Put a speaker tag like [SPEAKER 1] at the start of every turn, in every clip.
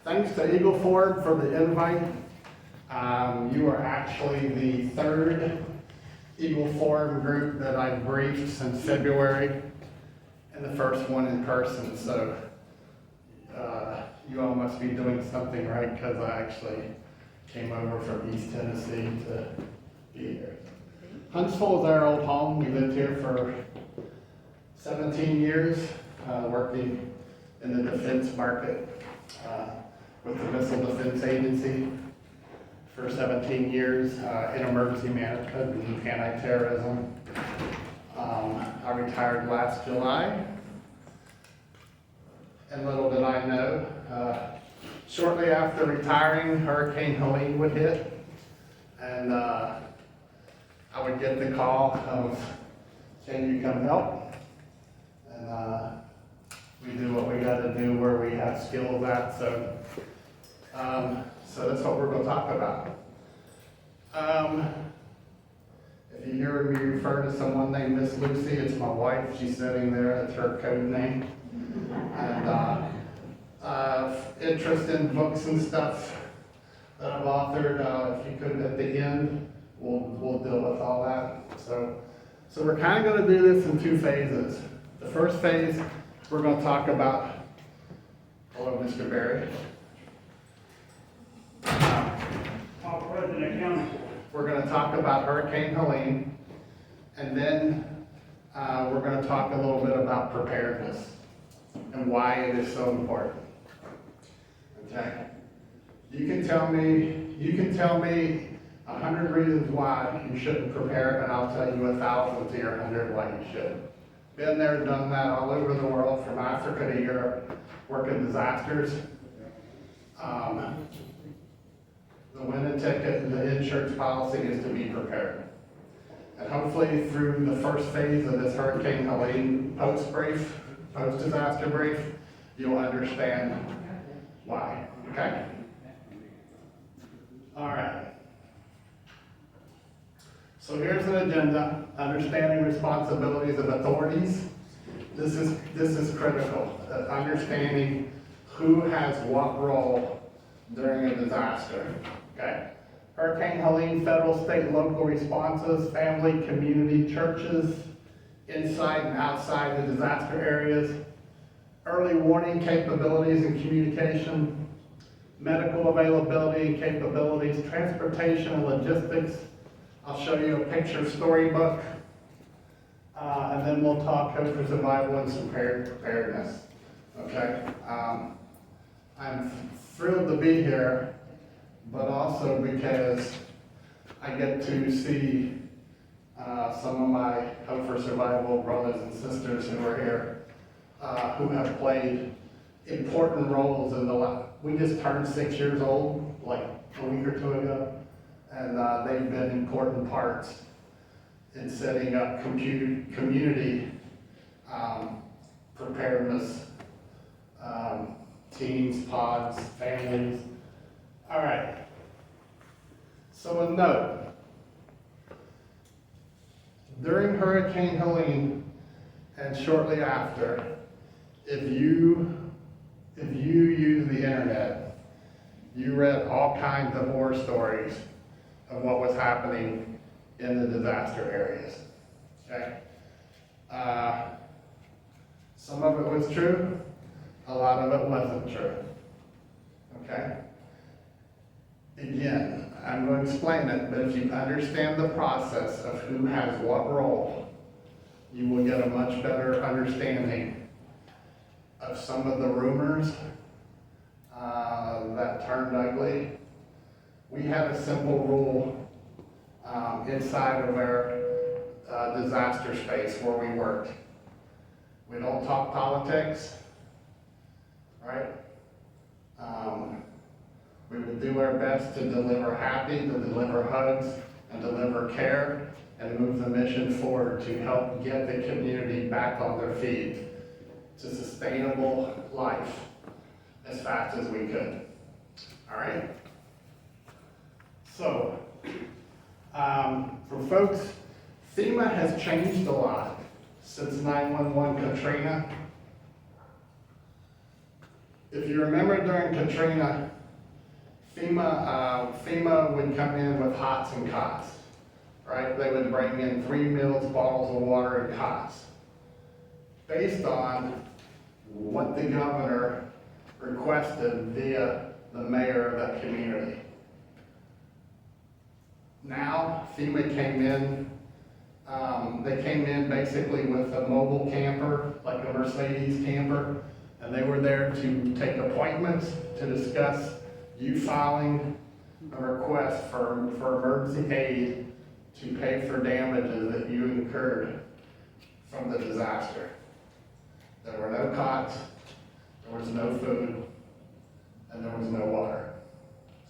[SPEAKER 1] Thanks to Eagle Ford for the invite. You are actually the third Eagle Forum group that I've briefed since February, and the first one in person. So you all must be doing something right, because I actually came over from East Tennessee to be here. Huntsville is our old home. We lived here for 17 years, working in the defense market with the Missile Defense Agency for 17 years in emergency management and anti-terrorism. I retired last July, and little did I know, shortly after retiring, Hurricane Helene would hit, and I would get the call of, can you come help? And we do what we gotta do where we have skills at, so that's what we're gonna talk about. If you hear me refer to someone named Miss Lucy, it's my wife. She's sitting there, that's her code name. And interest in books and stuff that I've authored, if you could at the end, we'll deal with all that. So we're kind of gonna do this in two phases. The first phase, we're gonna talk about, hello, Mr. Barry.
[SPEAKER 2] President County.
[SPEAKER 1] We're going to talk about Hurricane Helene, and then we're going to talk a little bit about preparedness and why it is so important. Okay? You can tell me 100 reasons why you shouldn't prepare, and I'll tell you 1,000 to your 100 why you should. Been there, done that all over the world, from Africa to Europe, working disasters. The winning ticket and the insurance policy is to be prepared. And hopefully through the first phase of this Hurricane Helene post-disaster brief, you'll understand why, okay? All right. So here's an agenda: understanding responsibilities of authorities. This is critical, understanding who has what role during a disaster. Okay. Hurricane Helene, federal, state, and local responses, family, community, churches, inside and outside the disaster areas, early warning capabilities and communication, medical availability and capabilities, transportation and logistics. I'll show you a picture storybook, and then we'll talk code for survival and preparedness. Okay. I'm thrilled to be here, but also because I get to see some of my Hope for Survival brothers and sisters who are here, who have played important roles in the life. We just turned 6 years old, like a week or two ago, and they've been important parts in setting up community preparedness teams, pods, families. All right. So a note. During Hurricane Helene and shortly after, if you use the internet, you read all kinds of horror stories of what was happening in the disaster areas. Okay? Some of it was true, a lot of it wasn't true. Okay? Again, I'm going to explain it, but if you understand the process of who has what role, you will get a much better understanding of some of the rumors that turned ugly. We had a simple rule inside of our disaster space where we worked. We don't talk politics, right? We would do our best to deliver happy, to deliver hugs, and deliver care, and move the mission forward to help get the community back on their feet to sustainable life as fast as we could. All right? So, for folks, FEMA has changed a lot since 9/11 Katrina. If you remember during Katrina, FEMA would come in with hots and cots, right? They would bring in 3 meals, bottles of water, and cots, based on what the governor requested via the mayor of that community. Now, FEMA came in, they came in basically with a mobile camper, like a Mercedes camper, and they were there to take appointments to discuss you filing a request for emergency aid to pay for damages that you incurred from the disaster. There were no cots, there was no food, and there was no water.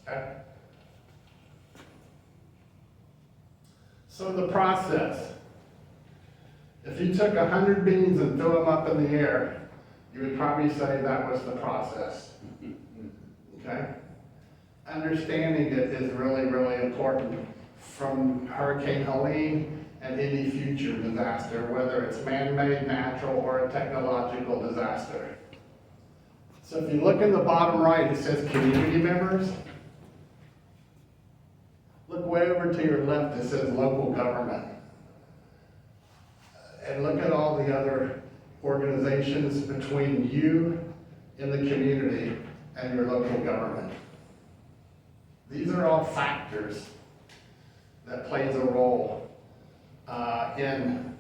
[SPEAKER 1] Okay? So the process. If you took 100 beans and threw them up in the air, you would probably say that was the process. Okay? Understanding it is really, really important from Hurricane Helene and any future disaster, whether it's man-made, natural, or a technological disaster. So if you look in the bottom right, it says community members. Look way over to your left, it says local government. And look at all the other organizations between you in the community and your local government. These are all factors that plays a role in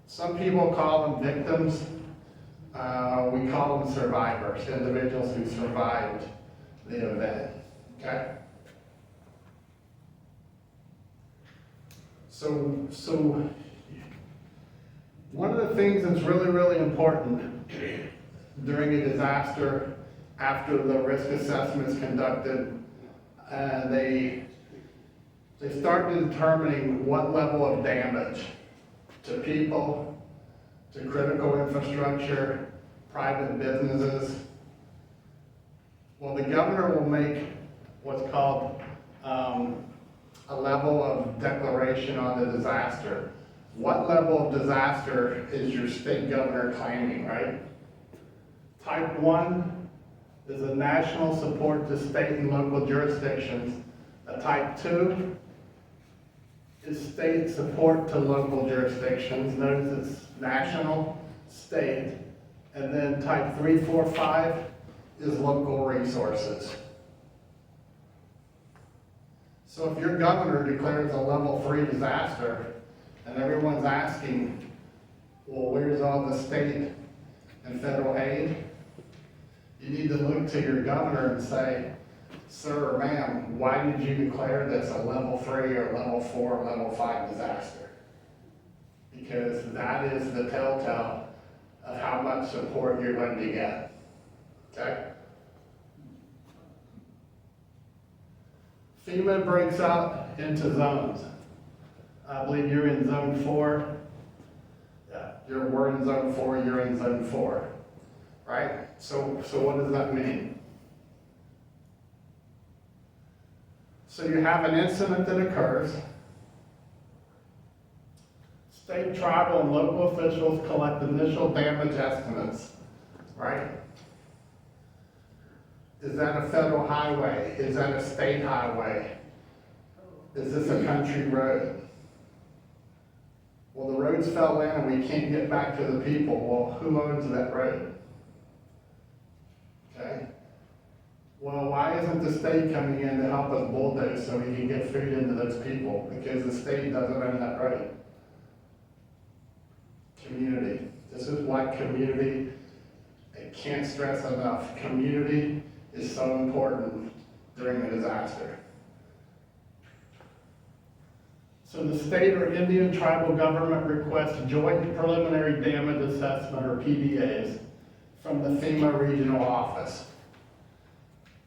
[SPEAKER 1] some people call them victims, we call them survivors, individuals who survived the event, okay? So one of the things that's really, really important during a disaster, after the risk assessment is conducted, they start determining what level of damage to people, to critical infrastructure, private businesses. Well, the governor will make what's called a level of declaration on the disaster. What level of disaster is your state governor claiming, right? Type 1 is a national support to state and local jurisdictions. A type 2 is state support to local jurisdictions. Notice it's national, state, and then type 3, 4, 5 is local resources. So if your governor declares a level 3 disaster, and everyone's asking, well, where's all the state and federal aid? You need to look to your governor and say, sir or ma'am, why did you declare this a level 3 or level 4 or level 5 disaster? Because that is the telltale of how much support you're going to get. Okay? FEMA breaks out into zones. I believe you're in zone 4. Yeah, we're in zone 4, you're in zone 4, right? So what does that mean? So you have an incident that occurs. State, tribal, and local officials collect initial damage estimates, right? Is that a federal highway? Is that a state highway? Is this a country road? Well, the roads fell in and we can't get back to the people. Well, who owns that road? Okay. Well, why isn't the state coming in to help us bulldoze so we can get food into those people? Because the state doesn't own that road. Community. This is why community, I can't stress enough, community is so important during a disaster. So the state or Indian tribal government requests joint preliminary damage assessment, or PDAs, from the FEMA regional office.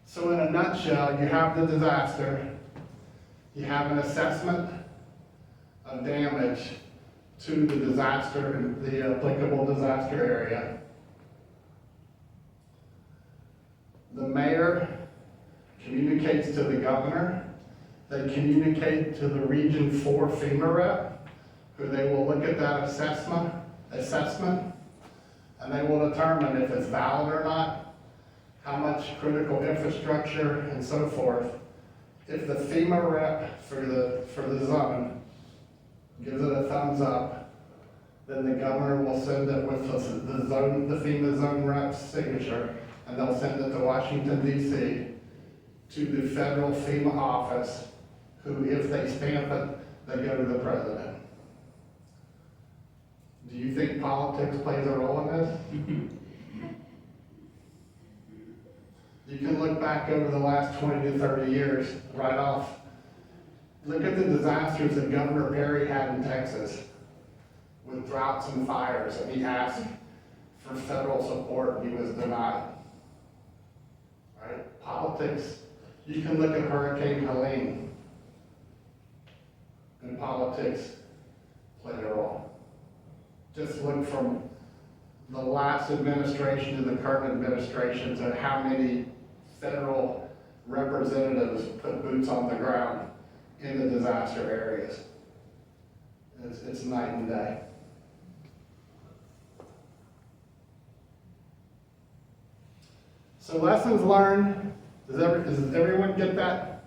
[SPEAKER 1] So in a nutshell, you have the disaster, you have an assessment of damage to the disaster and the applicable disaster area. The mayor communicates to the governor. They communicate to the Region 4 FEMA rep, who they will look at that assessment, and they will determine if it's valid or not, how much critical infrastructure and so forth. If the FEMA rep for the zone gives it a thumbs up, then the governor will send it with the FEMA zone rep's signature, and they'll send it to Washington, D.C., to the federal FEMA office, who, if they stamp it, they go to the president. Do you think politics plays a role in this? You can look back over the last 20 to 30 years, right off. Look at the disasters that Governor Perry had in Texas with droughts and fires, and he asked for federal support, and he was denied. Right? Politics, you can look at Hurricane Helene, and politics played a role. Just look from the last administration to the current administrations and how many federal representatives put boots on the ground in the disaster areas. It's night and day. So lessons learned, does everyone get that?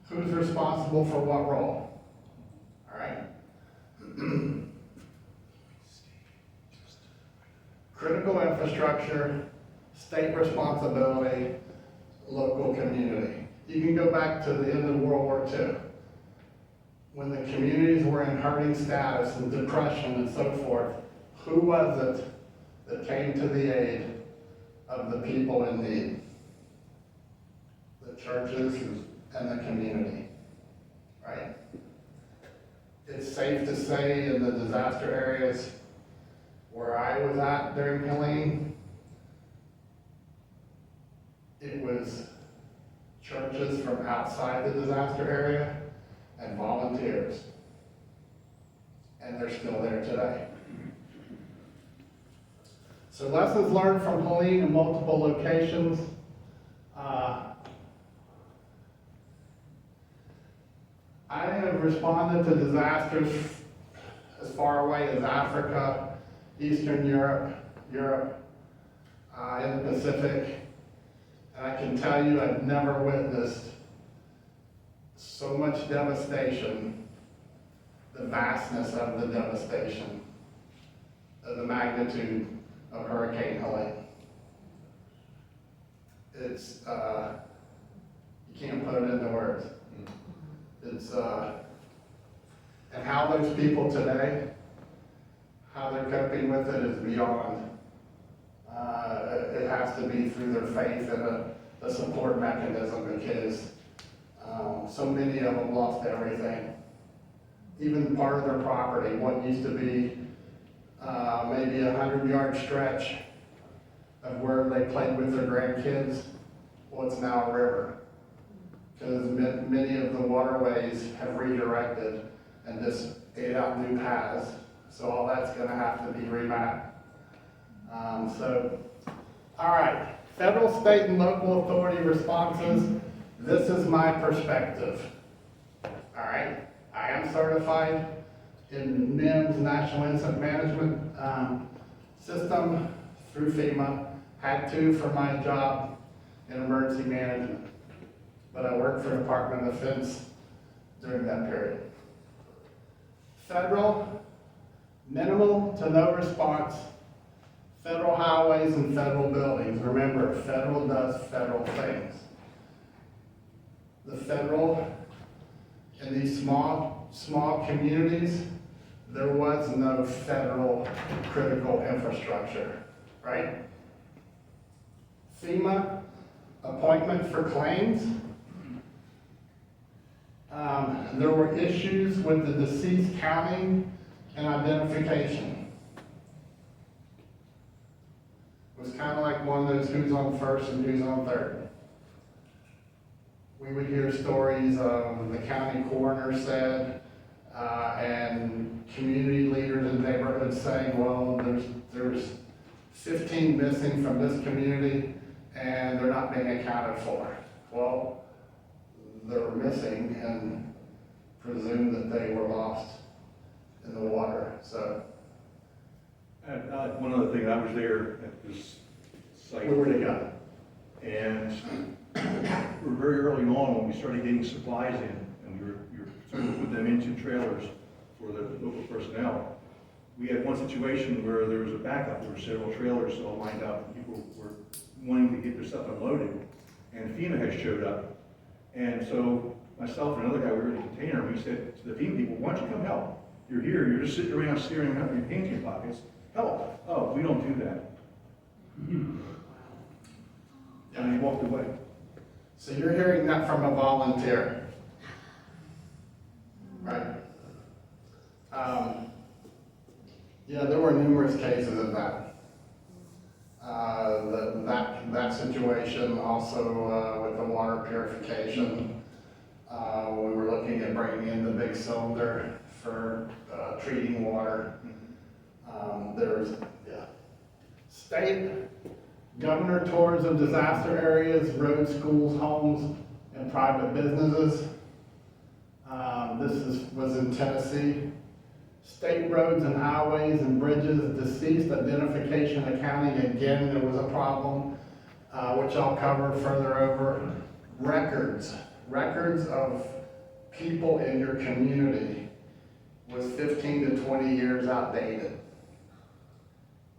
[SPEAKER 1] Who's responsible for what role? All right. Critical infrastructure, state responsibility, local community. You can go back to the end of World War II, when the communities were in hurting status and depression and so forth. Who was it that came to the aid of the people in need? The churches and the community, right? It's safe to say in the disaster areas where I was at during Helene, it was churches from outside the disaster area and volunteers. And they're still there today. So lessons learned from Helene in multiple locations. I have responded to disasters as far away as Africa, Eastern Europe, in the Pacific. And I can tell you I've never witnessed so much devastation, the vastness of the devastation, of the magnitude of Hurricane Helene. It's, you can't put it into words. It's, and how those people today, how they're coping with it is beyond. It has to be through their faith and a support mechanism, because so many of them lost everything. Even part of their property, what used to be maybe a 100-yard stretch of where they played with their grandkids, well, it's now a river, because many of the waterways have redirected and just ate out new paths. So all that's gonna have to be remapped. All right, federal, state, and local authority responses. This is my perspective. All right, I am certified in NIMS, National Incident Management System through FEMA. Had to for my job in emergency management, but I worked for Department of Defense during that period. Federal, minimal to no response, federal highways and federal buildings. Remember, federal does federal things. The federal, in these small communities, there was no federal critical infrastructure, right? FEMA, appointment for claims. There were issues with the deceased counting and identification. It was kind of like one of those who's on first and who's on third. We would hear stories of the county coroner said, and community leaders in neighborhoods saying, well, there's 15 missing from this community and they're not being accounted for. Well, they're missing and presume that they were lost in the water, so.
[SPEAKER 2] And one other thing, I was there at this site.
[SPEAKER 1] Where would it go?
[SPEAKER 2] And we were very early on when we started getting supplies in, and we were starting to put them into trailers for the local personnel. We had one situation where there was a backup. There were several trailers all lined up, and people were wanting to get their stuff unloaded, and FEMA had showed up. And so myself and another guy, we were in the container, and we said to the FEMA people, why don't you come help? You're here, you're just sitting around staring out your hands in your pockets. Help. Oh, we don't do that. And he walked away.
[SPEAKER 1] So you're hearing that from a volunteer, right? Yeah, there were numerous cases of that. That situation also with the water purification. We were looking at bringing in the big cylinder for treating water. There's state governor tours of disaster areas, roads, schools, homes, and private businesses. This was in Tennessee. State roads and highways and bridges, deceased identification accounting, again, there was a problem, which I'll cover further over. Records of people in your community was 15 to 20 years outdated,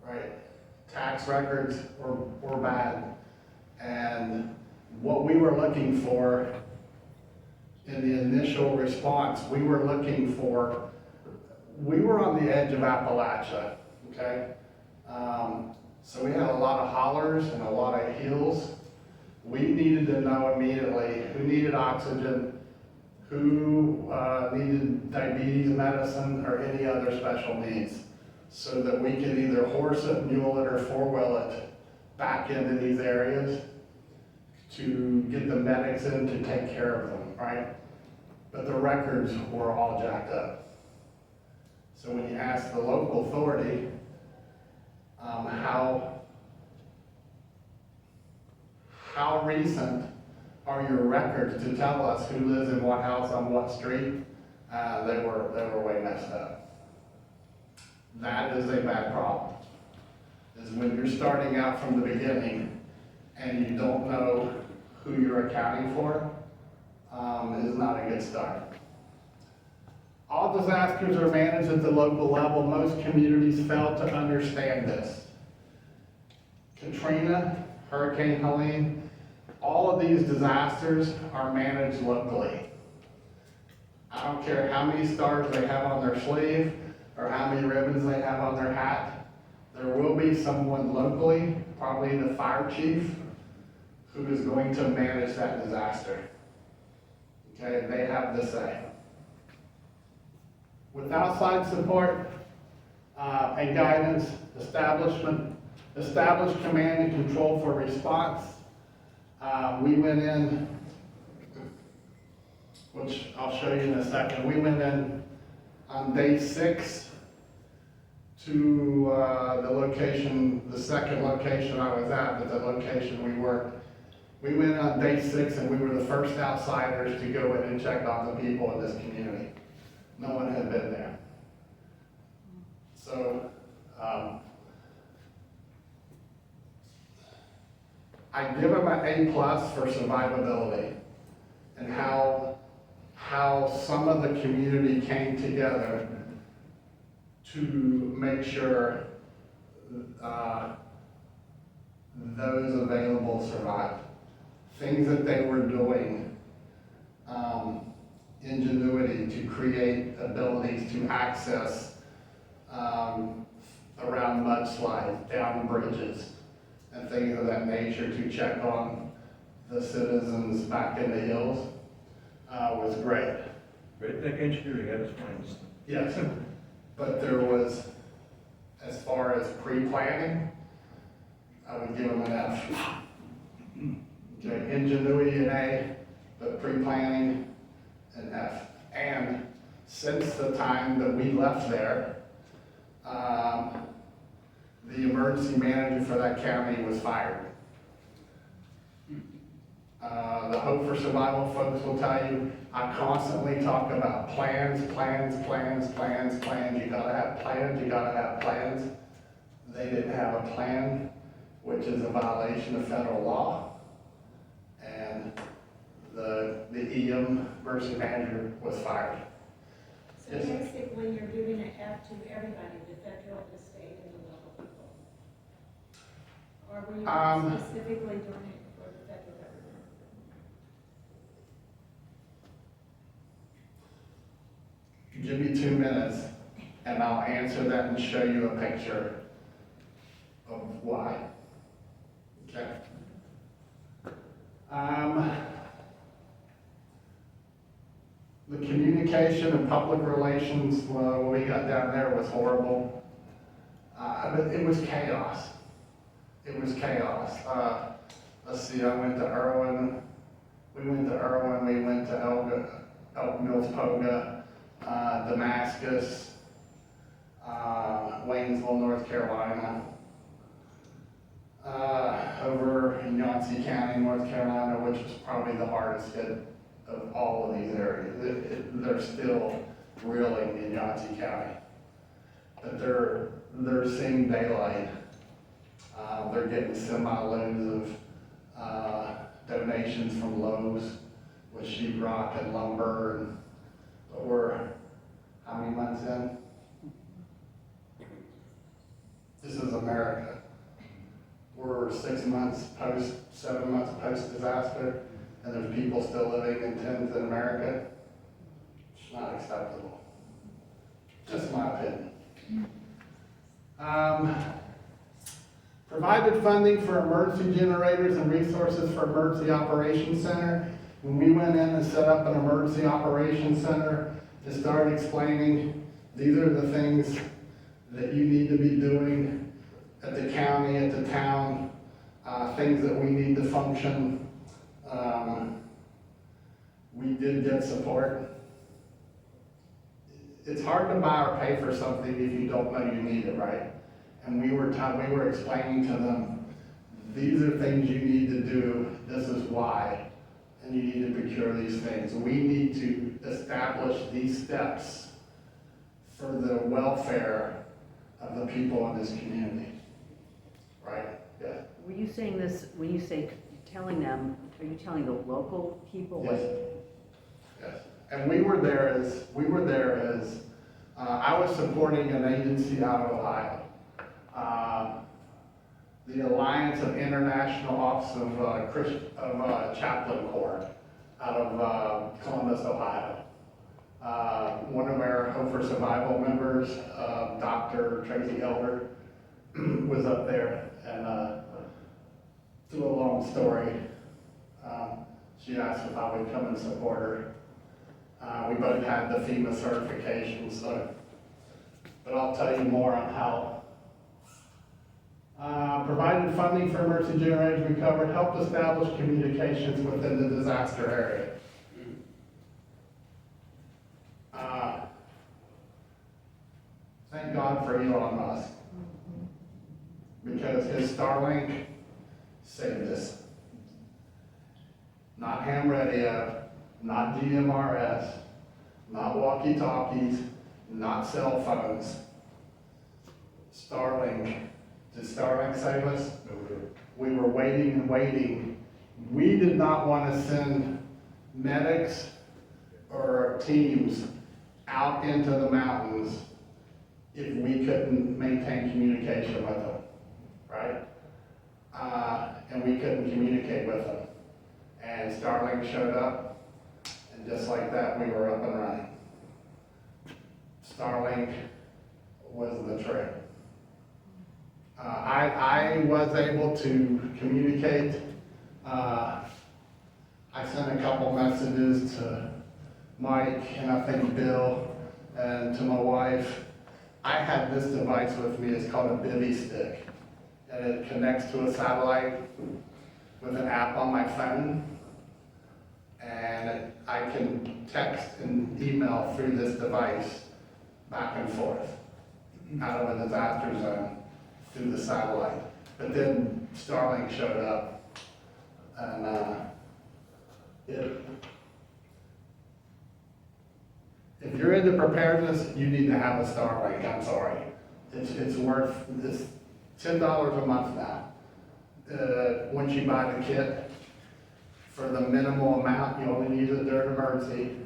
[SPEAKER 1] right? Tax records were bad, and what we were looking for in the initial response, we were on the edge of Appalachia, okay? So we had a lot of hollers and a lot of hills. We needed to know immediately who needed oxygen, who needed diabetes medicine, or any other special needs, so that we could either horse it, mule it, or four-wheel it back into these areas to get the medics in to take care of them, right? But the records were all jacked up. So when you ask the local authority, how recent are your records to tell us who lives in what house on what street, they were way messed up. That is a bad problem, is when you're starting out from the beginning and you don't know who you're accounting for, is not a good start. All disasters are managed at the local level. Most communities fail to understand this. Katrina, Hurricane Helene, all of these disasters are managed locally. I don't care how many stars they have on their sleeve or how many ribbons they have on their hat. There will be someone locally, probably the fire chief, who is going to manage that disaster. Okay, they have the say. With outside support and guidance, establish command and control for response. We went in which I'll show you in a second. We went in on day 6 to the location, the second location I was at, but the location we worked. We went on day 6 and we were the first outsiders to go in and check on the people in this community. No one had been there. So, I give them an A+ for survivability and how some of the community came together to make sure those available survived. Things that they were doing, ingenuity to create abilities to access around mudslides, down bridges, and things of that nature to check on the citizens back in the hills was great.
[SPEAKER 2] Redneck engineering at its finest.
[SPEAKER 1] Yes, but there was, as far as pre-planning, I would give them an F. Okay, ingenuity an A, but pre-planning an F. And since the time that we left there, the emergency manager for that county was fired. The Hope for Survival folks will tell you, I constantly talk about plans. You gotta have plans, you gotta have plans. They didn't have a plan, which is a violation of federal law. And the EM emergency manager was fired.
[SPEAKER 3] So
[SPEAKER 1] Yes.
[SPEAKER 3] basically, you're giving an F to everybody, the federal, the state, and the local people? Or were you specifically doing it for the federal government?
[SPEAKER 1] Give me 2 minutes and I'll answer that and show you a picture of why. Okay. The communication and public relations, what we got down there was horrible. But it was chaos. It was chaos. Let's see, I went to Irwin. We went to Irwin, we went to Elk Mills, Poga, Damascus, Waynesville, North Carolina, over in Yancey County, North Carolina, which was probably the hardest hit of all of these areas. They're still reeling in Yancey County, but they're seeing daylight. They're getting semi-loads of donations from Lowe's with sheetrock and lumber, and but we're how many months in? This is America. We're 6 months post, 7 months post disaster, and there's people still living in tents in America. It's not acceptable. Just my opinion. Provided funding for emergency generators and resources for emergency operations center. When we went in and set up an emergency operations center, it started explaining, these are the things that you need to be doing at the county, at the town, things that we need to function. We did get support. It's hard to buy or pay for something if you don't know you need it, right? And we were explaining to them, these are things you need to do, this is why, and you need to procure these things. We need to establish these steps for the welfare of the people in this community, right? Yeah.
[SPEAKER 4] Were you saying this, when you say telling them, are you telling the local people?
[SPEAKER 1] Yes. Yes. And we were there as I was supporting an agency out of Ohio. The Alliance of International Office of Chaplain Corps out of Columbus, Ohio. One of our Hope for Survival members, Dr. Tracy Elder, was up there, and through a long story, she asked if I would come and support her. We both had the FEMA certification, so, but I'll tell you more on how. Provided funding for emergency generators recovered, helped establish communications within the disaster area. God for Elon Musk. Because his Starlink saved us. Not ham radio, not GMRS, not walkie-talkies, not cell phones. Starlink. Did Starlink save us?
[SPEAKER 2] No good.
[SPEAKER 1] We were waiting and waiting. We did not want to send medics or teams out into the mountains if we couldn't maintain communication with them, right? And we couldn't communicate with them. And Starlink showed up, and just like that, we were up and running. Starlink was the trick. I was able to communicate. I sent a couple messages to Mike and I think Bill and to my wife. I had this device with me. It's called a bivy stick, and it connects to a satellite with an app on my phone, and I can text and email through this device back and forth out of a disaster zone through the satellite. But then Starlink showed up, and if you're into preparedness, you need to have a Starlink. I'm sorry. It's worth this $10 a month now. Once you buy the kit, for the minimal amount, you only use it during emergency,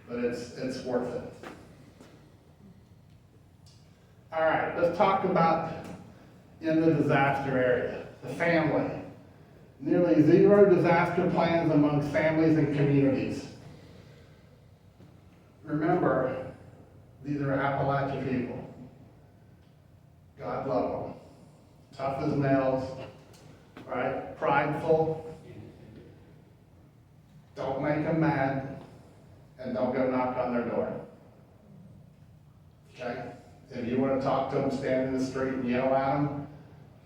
[SPEAKER 1] but it's worth it. All right, let's talk about in the disaster area, the family. Nearly zero disaster plans among families and communities. Remember, these are Appalachian people. God love them. Tough as nails, right? Prideful. Don't make them mad, and don't go knock on their door. Okay? If you want to talk to them, stand in the street and yell at them,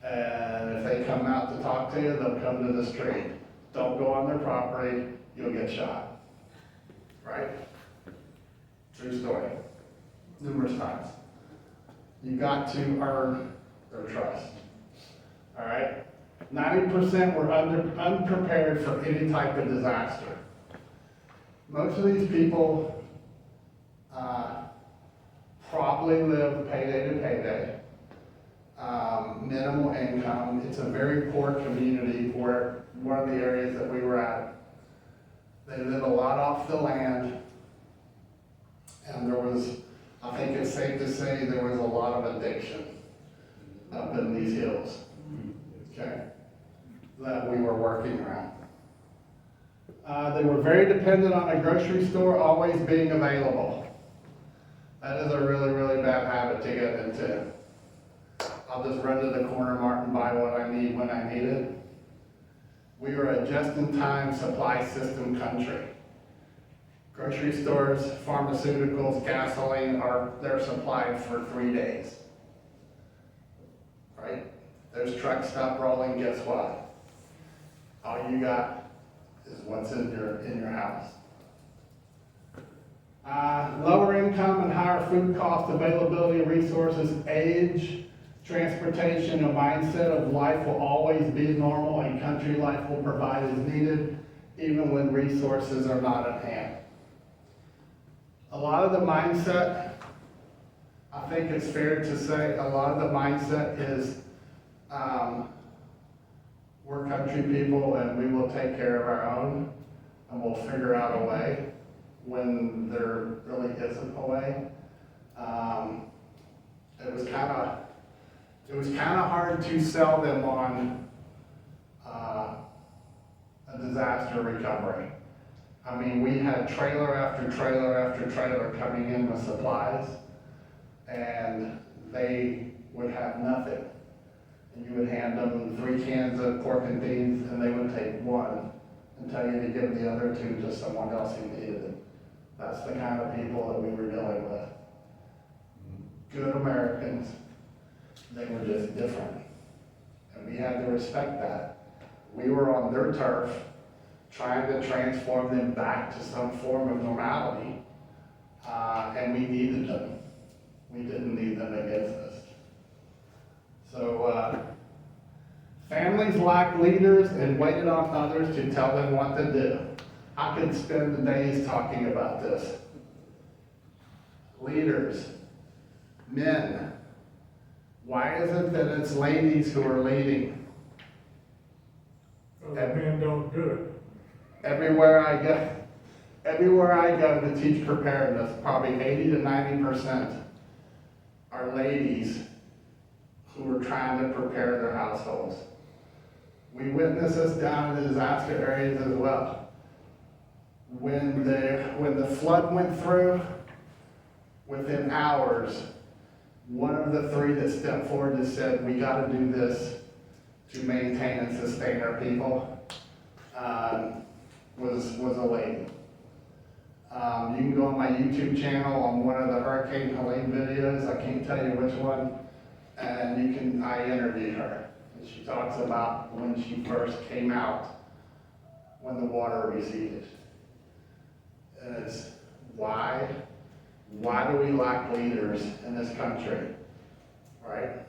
[SPEAKER 1] and if they come out to talk to you, they'll come to the street. Don't go on their property, you'll get shot. Right? True story. Numerous times. You got to earn their trust. All right? 90% were unprepared for any type of disaster. Most of these people probably live payday to payday, minimal income. It's a very poor community where one of the areas that we were at. They live a lot off the land, and there was, I think it's safe to say, there was a lot of addiction up in these hills, okay, that we were working around. They were very dependent on a grocery store always being available. That is a really, really bad habit to get into. I'll just run to the corner mart and buy what I need when I need it. We were a just-in-time supply system country. Grocery stores, pharmaceuticals, gasoline, they're supplied for 3 days. Right? Those trucks stop rolling, guess what? All you got is what's in your house. Lower income and higher food cost, availability of resources, age, transportation, a mindset of life will always be normal and country life will provide as needed, even when resources are not at hand. A lot of the mindset, I think it's fair to say, a lot of the mindset is we're country people and we will take care of our own and we'll figure out a way when there really isn't a way. It was kind of hard to sell them on a disaster recovery. I mean, we had trailer after trailer after trailer coming in with supplies, and they would have nothing. And you would hand them 3 cans of pork and beans, and they would take 1 and tell you to give the other 2 to someone else who needed it. That's the kind of people that we were dealing with. Good Americans, they were just different. And we had to respect that. We were on their turf, trying to transform them back to some form of normality, and we needed them. We didn't need them against us. So, families lack leaders and waited on others to tell them what to do. I could spend days talking about this. Leaders, men, why is it that it's ladies who are leading?
[SPEAKER 5] Well, the men don't do it.
[SPEAKER 1] Everywhere I go to teach preparedness, probably 80 to 90% are ladies who are trying to prepare their households. We witness this down in the disaster areas as well. When the flood went through, within hours, one of the three that stepped forward and said, we gotta do this to maintain and sustain our people, was a lady. You can go on my YouTube channel on one of the Hurricane Helene videos, I can't tell you which one, and I interviewed her. And she talks about when she first came out, when the water receded. And it's why do we lack leaders in this country, right?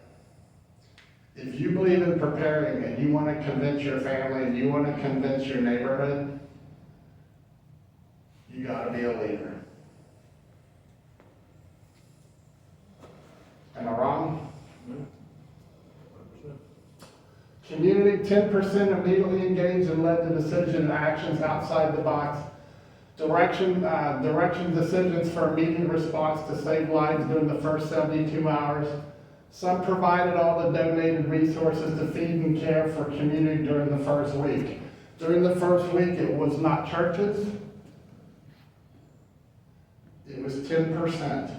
[SPEAKER 1] If you believe in preparing and you want to convince your family and you want to convince your neighborhood, you got to be a leader. Am I wrong?
[SPEAKER 2] 100%.
[SPEAKER 1] Community, 10% immediately engaged and led to decision and actions outside the box. Direction decisions for immediate response to save lives during the first 72 hours. Some provided all the donated resources to feed and care for community during the first week. During the first week, it was not churches. It was 10%.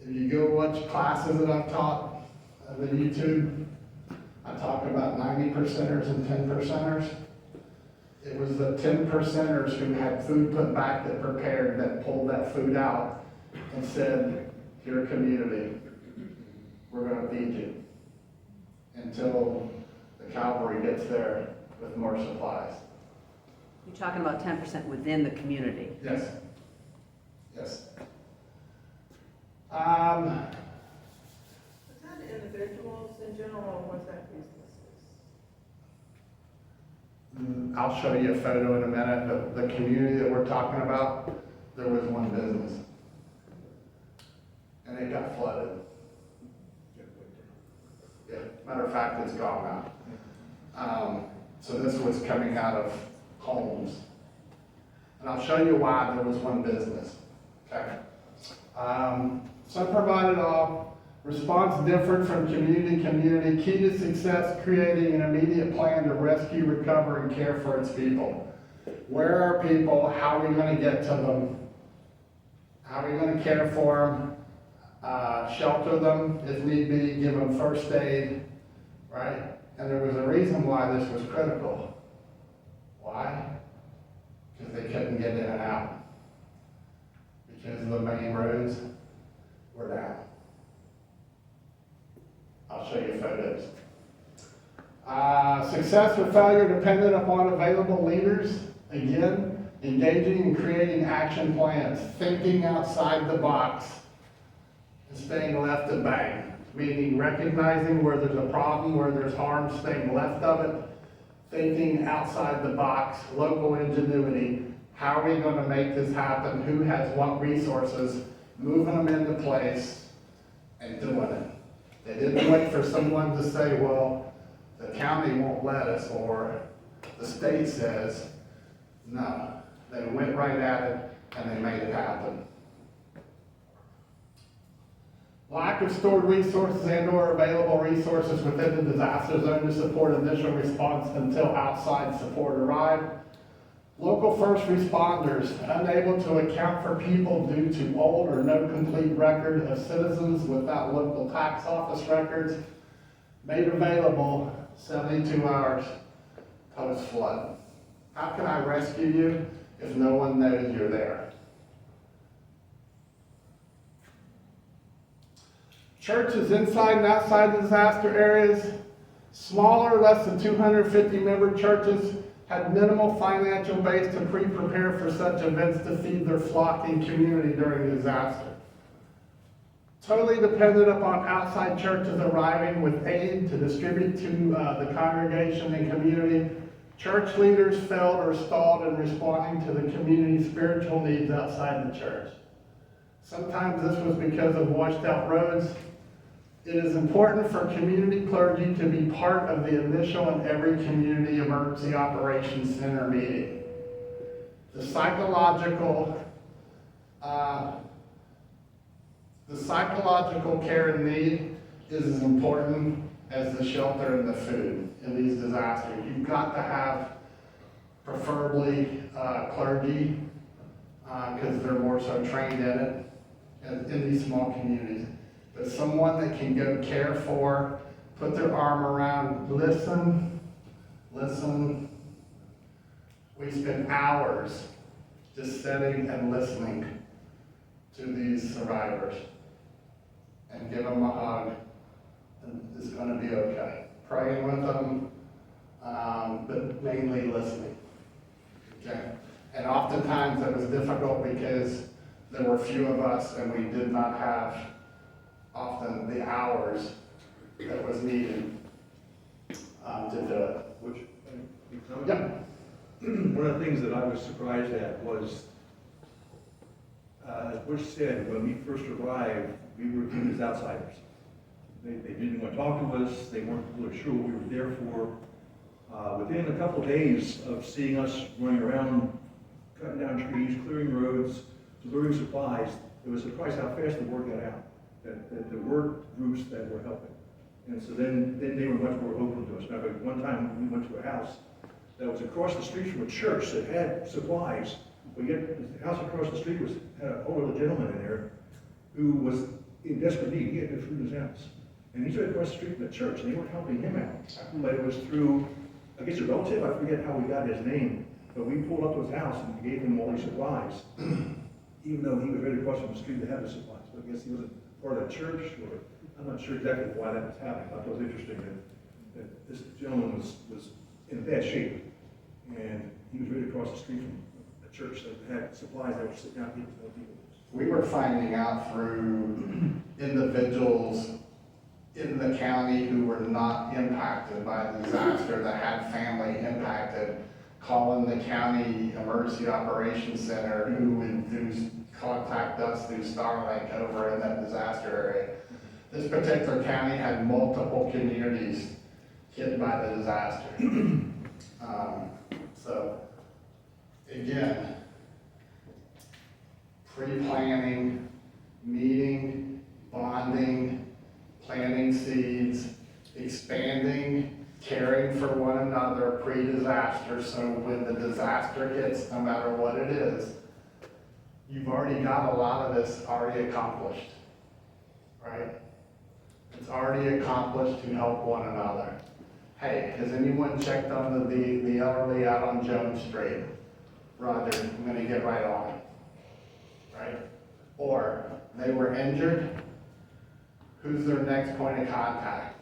[SPEAKER 1] If you go watch classes that I've taught on the YouTube, I talk about 90%ers and 10%ers. It was the 10%ers who had food put back that prepared, that pulled that food out and said, here, community, we're going to feed you until the cavalry gets there with more supplies.
[SPEAKER 4] You're talking about 10% within the community.
[SPEAKER 1] Yes. Yes.
[SPEAKER 6] Is that individuals in general, or was that businesses?
[SPEAKER 1] I'll show you a photo in a minute, but the community that we're talking about, there was one business. And it got flooded. Yeah, matter of fact, it's gone now. So this was coming out of homes. And I'll show you why there was one business, okay? Some provided all. Response differed from community to community. Key to success, creating an immediate plan to rescue, recover, and care for its people. Where are people? How are we going to get to them? How are we going to care for them? Shelter them if need be, give them first aid, right? And there was a reason why this was critical. Why? Because they couldn't get in and out. Because the main roads were down. I'll show you photos. Success or failure depended upon available leaders. Again, engaging and creating action plans, thinking outside the box, and staying left of bang. Meaning recognizing where there's a problem, where there's harm, staying left of it, thinking outside the box, local ingenuity. How are we going to make this happen? Who has what resources? Moving them into place and doing it. They didn't wait for someone to say, well, the county won't let us, or the state says. No, they went right at it and they made it happen. Lack of stored resources and or available resources within the disaster zone to support initial response until outside support arrived. Local first responders unable to account for people due to old or no complete record of citizens without local tax office records, made available 72 hours post-flood. How can I rescue you if no one knows you're there? Churches inside and outside the disaster areas, smaller, less than 250 member churches, had minimal financial base to pre-prepare for such events to feed their flock and community during the disaster. Totally dependent upon outside churches arriving with aid to distribute to the congregation and community. Church leaders failed or stalled in responding to the community's spiritual needs outside the church. Sometimes this was because of washed out roads. It is important for community clergy to be part of the initial and every community emergency operations center meeting. The psychological care and need is as important as the shelter and the food in these disasters. You've got to have preferably clergy, because they're more so trained in it, in these small communities. But someone that can go care for, put their arm around, listen. We spend hours just sitting and listening to these survivors and give them a hug, and it's gonna be okay. Praying with them, but mainly listening, okay? And oftentimes it was difficult because there were few of us and we did not have often the hours that was needed to do it.
[SPEAKER 2] Which,
[SPEAKER 1] Yep.
[SPEAKER 2] one of the things that I was surprised at was, as Bush said, when we first arrived, we were viewed as outsiders. They didn't want to talk to us, they weren't really sure what we were there for. Within a couple of days of seeing us running around, cutting down trees, clearing roads, delivering supplies, it was surprised how fast the word got out, that there were groups that were helping. And so then they were much more open to us. Now, one time we went to a house that was across the street from a church that had supplies, but yet the house across the street had an older gentleman in there who was in desperate need. He had no food in his house. And he's right across the street from the church, and they were helping him out. But it was through, I guess, a relative, I forget how we got his name, but we pulled up to his house and gave him all these supplies, even though he was right across from the street to have the supplies. But I guess he wasn't part of the church, or I'm not sure exactly why that was happening. I thought it was interesting that this gentleman was in bad shape, and he was right across the street from a church that had supplies that were sitting out people to help people.
[SPEAKER 1] We were finding out through individuals in the county who were not impacted by the disaster, that had family impacted, calling the county emergency operations center, who contact us through Starlink over in that disaster area. This particular county had multiple communities hit by the disaster. So, again, pre-planning, meeting, bonding, planting seeds, expanding, caring for one another pre-disaster, so when the disaster hits, no matter what it is, you've already got a lot of this already accomplished, right? It's already accomplished to help one another. Hey, has anyone checked on the elderly out on Jones Street? Roger, I'm gonna get right on it, right? Or they were injured, who's their next point of contact,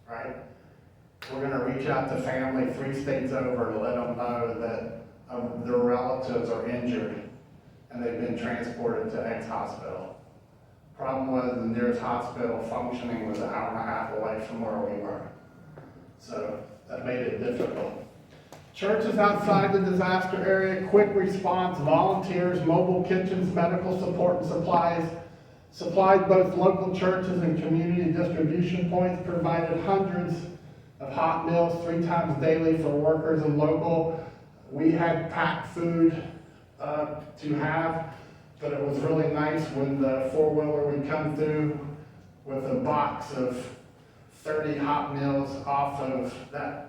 [SPEAKER 1] right? We're gonna reach out to family 3 states over to let them know that their relatives are injured and they've been transported to X hospital. Problem was the nearest hospital functioning was 1.5 hours away from where we were. So that made it difficult. Churches outside the disaster area, quick response, volunteers, mobile kitchens, medical support and supplies, supplied both local churches and community distribution points, provided hundreds of hot meals 3 times daily for workers and local. We had packed food to have, but it was really nice when the 4-wheeler would come through with a box of 30 hot meals off of that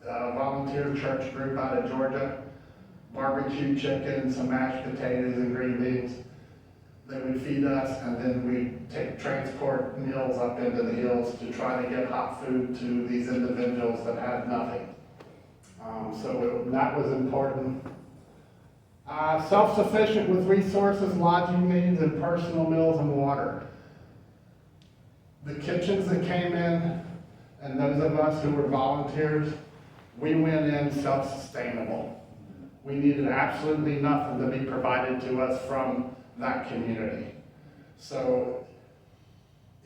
[SPEAKER 1] volunteer church group out of Georgia. Barbecue chicken, some mashed potatoes and green beans. They would feed us, and then we'd transport meals up into the hills to try to get hot food to these individuals that had nothing. That was important. Self-sufficient with resources, lodging needs, and personal meals and water. The kitchens that came in, and those of us who were volunteers, we went in self-sustainable. We needed absolutely nothing to be provided to us from that community. So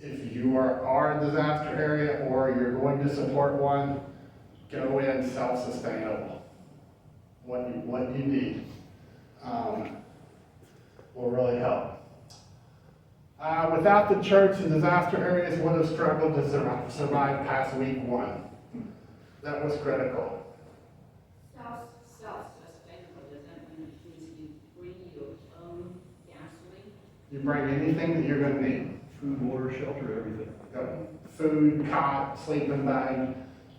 [SPEAKER 1] if you are a disaster area or you're going to support one, go in self-sustainable. What you need will really help. Without the church, the disaster areas would have struggled to survive past week 1. That was critical.
[SPEAKER 5] Self-sustainable, does that mean you bring your own gasoline?
[SPEAKER 1] You bring anything that you're gonna need.
[SPEAKER 2] Food, water, shelter, everything.
[SPEAKER 1] Food, cot, sleeping bag,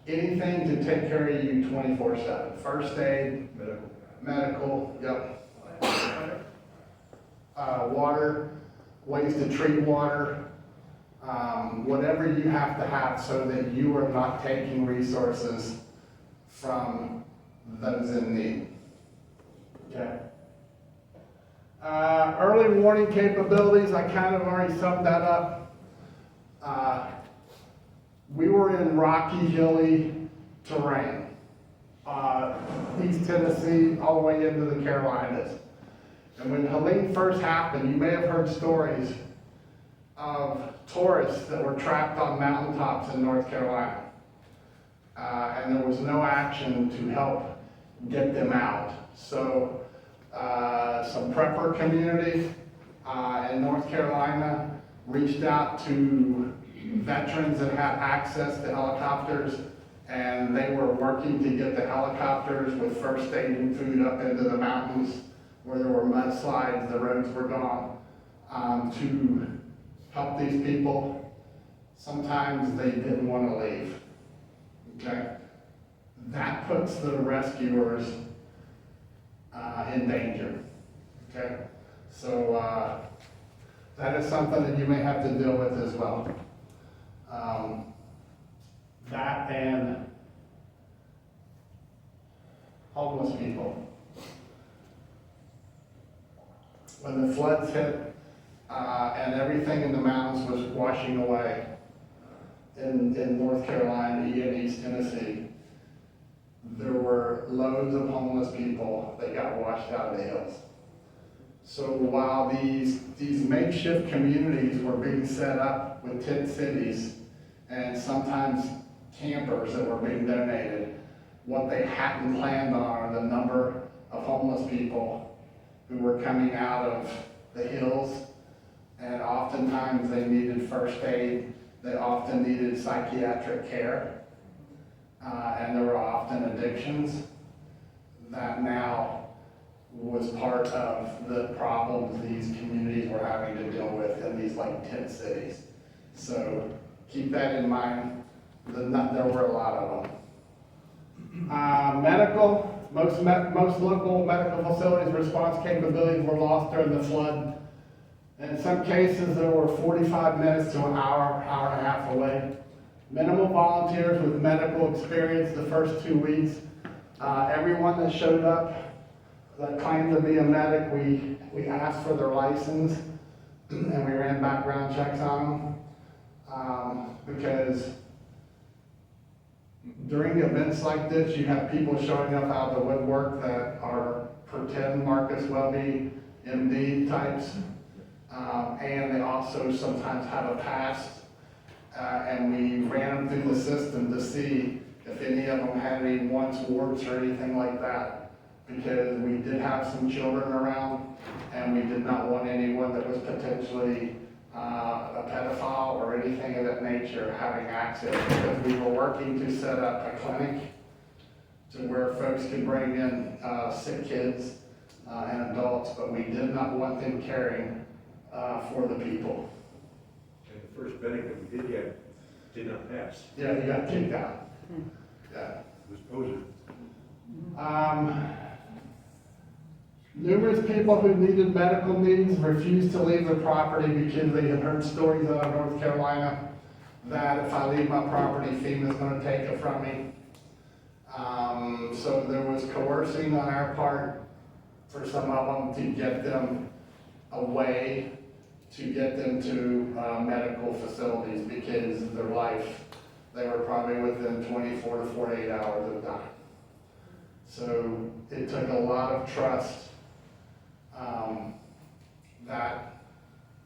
[SPEAKER 1] anything to take care of you 24/7. First aid, medical, yep. Water, ways to treat water, whatever you have to have so that you are not taking resources from those in need. Okay. Early warning capabilities, I kind of already summed that up. We were in rocky, hilly terrain, East Tennessee, all the way into the Carolinas. And when Helene first happened, you may have heard stories of tourists that were trapped on mountaintops in North Carolina. And there was no action to help get them out. So some prepper communities in North Carolina reached out to veterans that had access to helicopters, and they were working to get the helicopters with first aid and food up into the mountains where there were mudslides, the roads were gone, to help these people. Sometimes they didn't want to leave. Okay? That puts the rescuers in danger. Okay? So that is something that you may have to deal with as well. That and homeless people. When the floods hit and everything in the mountains was washing away in North Carolina and East Tennessee, there were loads of homeless people that got washed out of the hills. So while these makeshift communities were being set up with tent cities and sometimes campers that were being donated, what they hadn't planned on are the number of homeless people who were coming out of the hills, and oftentimes they needed first aid, they often needed psychiatric care, and there were often addictions that now was part of the problems these communities were having to deal with in these like tent cities. So keep that in mind. There were a lot of them. Medical, most local medical facilities response capabilities were lost during the flood. In some cases, there were 45 minutes to an hour, hour and a half away. Minimal volunteers with medical experience the first 2 weeks. Everyone that showed up that claimed to be a medic, we asked for their license and we ran background checks on them. Because during events like this, you have people showing up out of the woodwork that are pretend Marcus Welby MD types, and they also sometimes have a past, and we ran them through the system to see if any of them had any once warts or anything like that, because we did have some children around, and we did not want anyone that was potentially a pedophile or anything of that nature having access, because we were working to set up a clinic to where folks could bring in sick kids and adults, but we did not want them caring for the people.
[SPEAKER 2] And the first medic that we did get did not pass.
[SPEAKER 1] Yeah, you got kicked out. Yeah.
[SPEAKER 2] It was poser.
[SPEAKER 1] Numerous people who needed medical needs refused to leave the property because they had heard stories out of North Carolina that if I leave my property, FEMA's going to take it from me. So there was coercing on our part for some of them to get them away, to get them to medical facilities, because their life, they were probably within 24 to 48 hours of dying. So it took a lot of trust that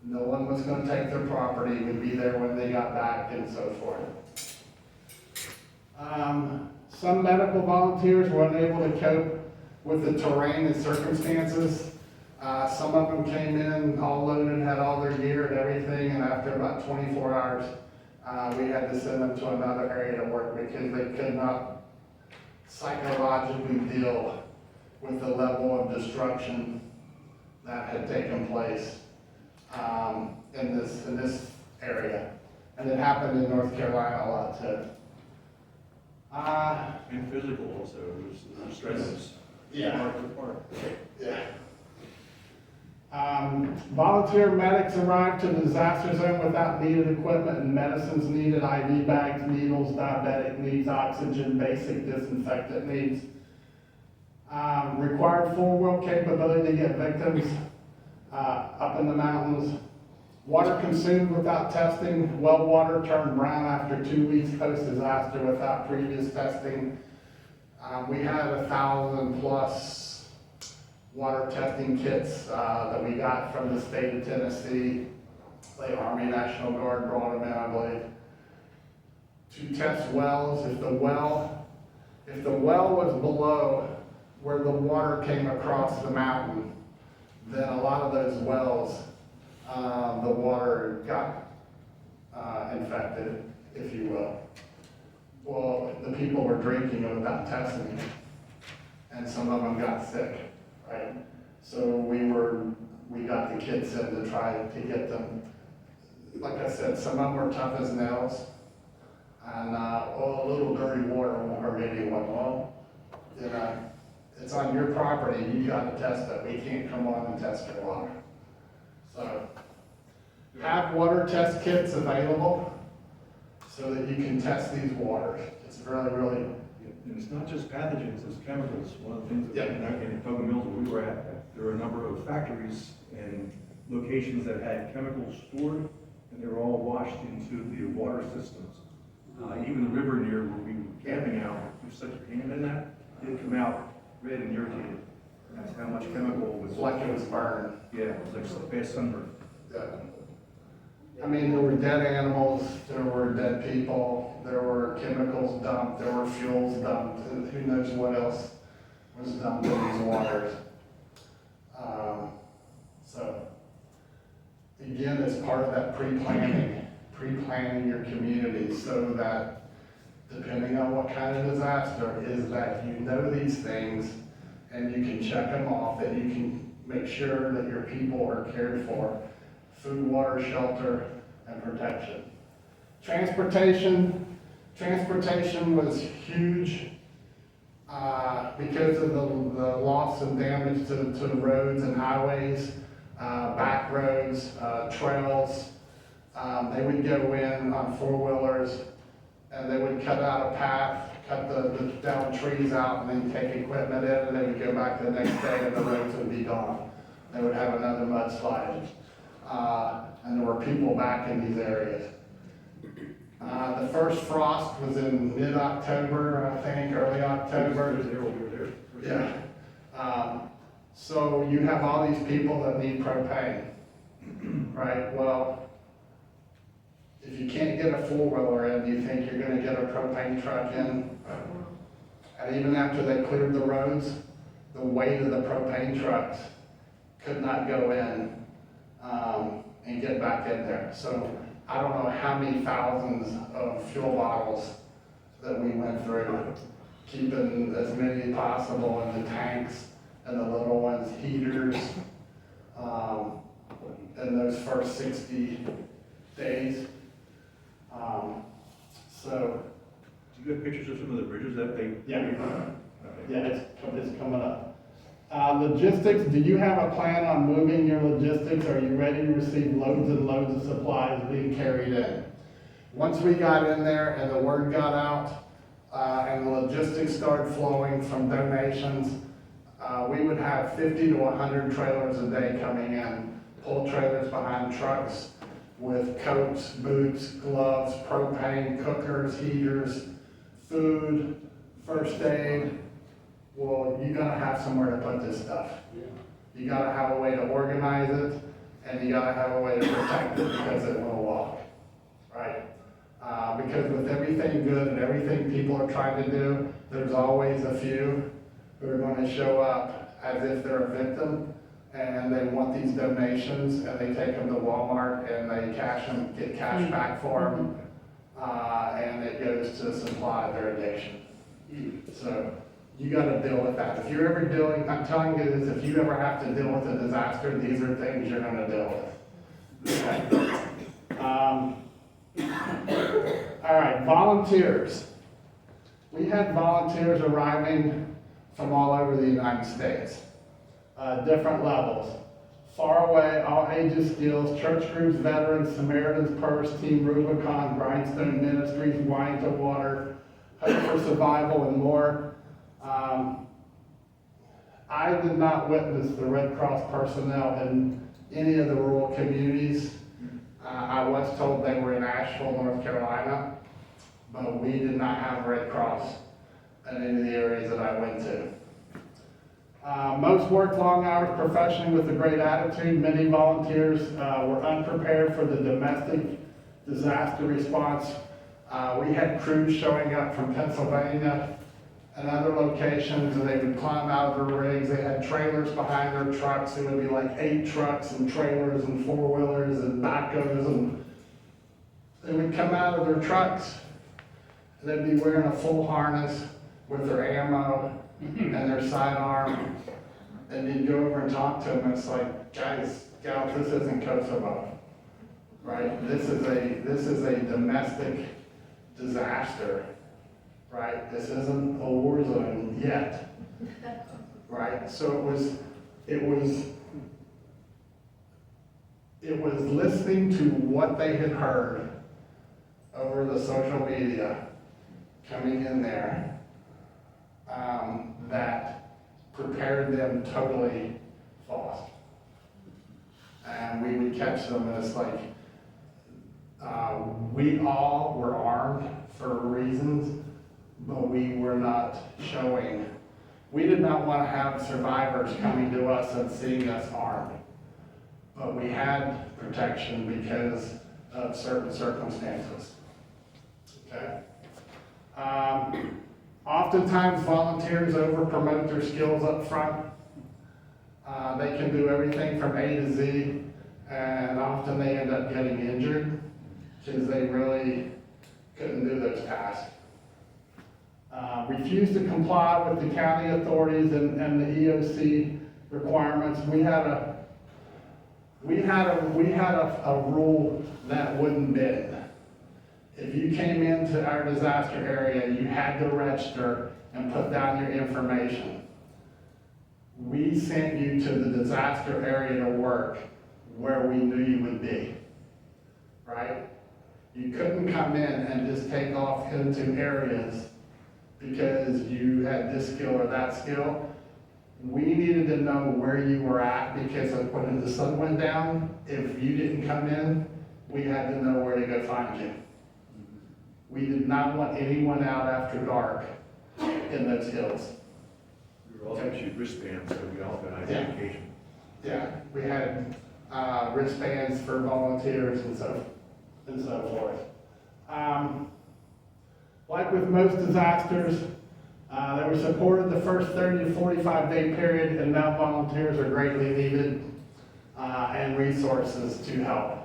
[SPEAKER 1] no one was gonna take their property, would be there when they got back and so forth. Some medical volunteers were unable to cope with the terrain and circumstances. Some of them came in all loaded, had all their gear and everything, and after about 24 hours, we had to send them to another area to work because they could not psychologically deal with the level of destruction that had taken place in this area. And it happened in North Carolina a lot too.
[SPEAKER 2] And physical also, there's stresses.
[SPEAKER 1] Yeah.
[SPEAKER 2] Part.
[SPEAKER 1] Yeah. Volunteer medics arrived to the disaster zone without needed equipment and medicines needed, IV bags, needles, diabetic needs, oxygen, basic disinfectant needs. Required four-wheel capability to get victims up in the mountains. Water consumed without testing. Well water turned brown after 2 weeks post-disaster without previous testing. We had 1,000+ water testing kits that we got from the state of Tennessee. The Army National Guard brought them in, I believe, to test wells. If the well was below where the water came across the mountain, then a lot of those wells, the water got infected, if you will. Well, the people were drinking it without testing it, and some of them got sick, right? So we got the kids in to try to get them. Like I said, some of them were tough as nails, and a little dirty water won't hurt anyone. Well, you know, it's on your property, you gotta test it. We can't come on and test your water. So, have water test kits available so that you can test these waters. It's really, really.
[SPEAKER 2] And it's not just pathogens, it's chemicals. One of the things
[SPEAKER 1] Yeah.
[SPEAKER 2] that in Pogo Mills where we were at, there were a number of factories and locations that had chemicals stored, and they were all washed into the water systems. Even the river near where we were camping out, you stuck your hand in that, it come out red and irritated. That's how much chemical was.
[SPEAKER 1] It's like it was burned.
[SPEAKER 2] Yeah, it was like bad sunburn.
[SPEAKER 1] Yeah. I mean, there were dead animals, there were dead people, there were chemicals dumped, there were fuels dumped, and who knows what else was dumped in these waters. So, again, it's part of that pre-planning your community so that depending on what kind of disaster is that you know these things and you can check them off, that you can make sure that your people are cared for. Food, water, shelter, and protection. Transportation was huge because of the loss and damage to the roads and highways, back roads, trails. They would go in on four-wheelers and they would cut out a path, cut the down trees out, and then take equipment in, and they would go back the next day and the roads would be gone. They would have another mudslide. And there were people back in these areas. The first frost was in mid-October, I think, early October.
[SPEAKER 2] We were there.
[SPEAKER 1] Yeah. So you have all these people that need propane, right? Well, if you can't get a four-wheeler in, do you think you're gonna get a propane truck in? And even after they cleared the roads, the weight of the propane trucks could not go in and get back in there. So I don't know how many thousands of fuel bottles that we went through, keeping as many as possible in the tanks and the little ones, heaters, in those first 60 days. So.
[SPEAKER 2] Do you have pictures of some of the bridges that they?
[SPEAKER 1] Yeah. Yeah, it's coming up. Logistics, do you have a plan on moving your logistics? Are you ready to receive loads and loads of supplies being carried in? Once we got in there and the word got out, and the logistics started flowing from donations, we would have 50 to 100 trailers a day coming in, pull trailers behind trucks with coats, boots, gloves, propane, cookers, heaters, food, first aid. Well, you gotta have somewhere to put this stuff. You gotta have a way to organize it and you gotta have a way to protect it because it will walk, right? Because with everything good and everything people are trying to do, there's always a few who are gonna show up as if they're a victim, and they want these donations, and they take them to Walmart, and they get cash back for them, and it goes to supply their addiction. So, you gotta deal with that. If you're ever I'm telling you this, if you ever have to deal with a disaster, these are things you're gonna deal with. Okay. All right, volunteers. We had volunteers arriving from all over the United States, different levels. Far away, all ages, skills, church groups, veterans, Samaritan's Purse, Team Rubicon, Grindstone Ministries, Wine to Water, Hope for Survival, and more. I did not witness the Red Cross personnel in any of the rural communities. I was told they were in Asheville, North Carolina, but we did not have Red Cross in any of the areas that I went to. Most worked long hours professionally with a great attitude. Many volunteers were unprepared for the domestic disaster response. We had crews showing up from Pennsylvania and other locations, and they would climb out of their rigs. They had trailers behind their trucks. It would be like 8 trucks and trailers and 4-wheelers and backhoes, and they would come out of their trucks, and they'd be wearing a full harness with their ammo and their sidearm, and you'd go over and talk to them, and it's like, guys, gals, this isn't Kosovo, right? This is a domestic disaster, right? This isn't a war zone yet, right? So it was listening to what they had heard over the social media coming in there, that prepared them totally false. And we would catch them, and it's like, we all were armed for reasons, but we were not showing. We did not want to have survivors coming to us and seeing us armed, but we had protection because of certain circumstances. Okay? Oftentimes volunteers over-promote their skills up front. They can do everything from A to Z, and often they end up getting injured because they really couldn't do those tasks. Refuse to comply with the county authorities and the EOC requirements. We had a rule that wouldn't bend. If you came into our disaster area, you had to register and put down your information. We sent you to the disaster area to work where we knew you would be, right? You couldn't come in and just take off into areas because you had this skill or that skill. We needed to know where you were at, because when the sun went down, if you didn't come in, we had to know where to go find you. We did not want anyone out after dark in those hills.
[SPEAKER 2] We were also issued wristbands, so we all got identification.
[SPEAKER 1] Yeah, we had wristbands for volunteers and so forth. Like with most disasters, they were supported the first 30 to 45 day period, and now volunteers are greatly needed, and resources to help.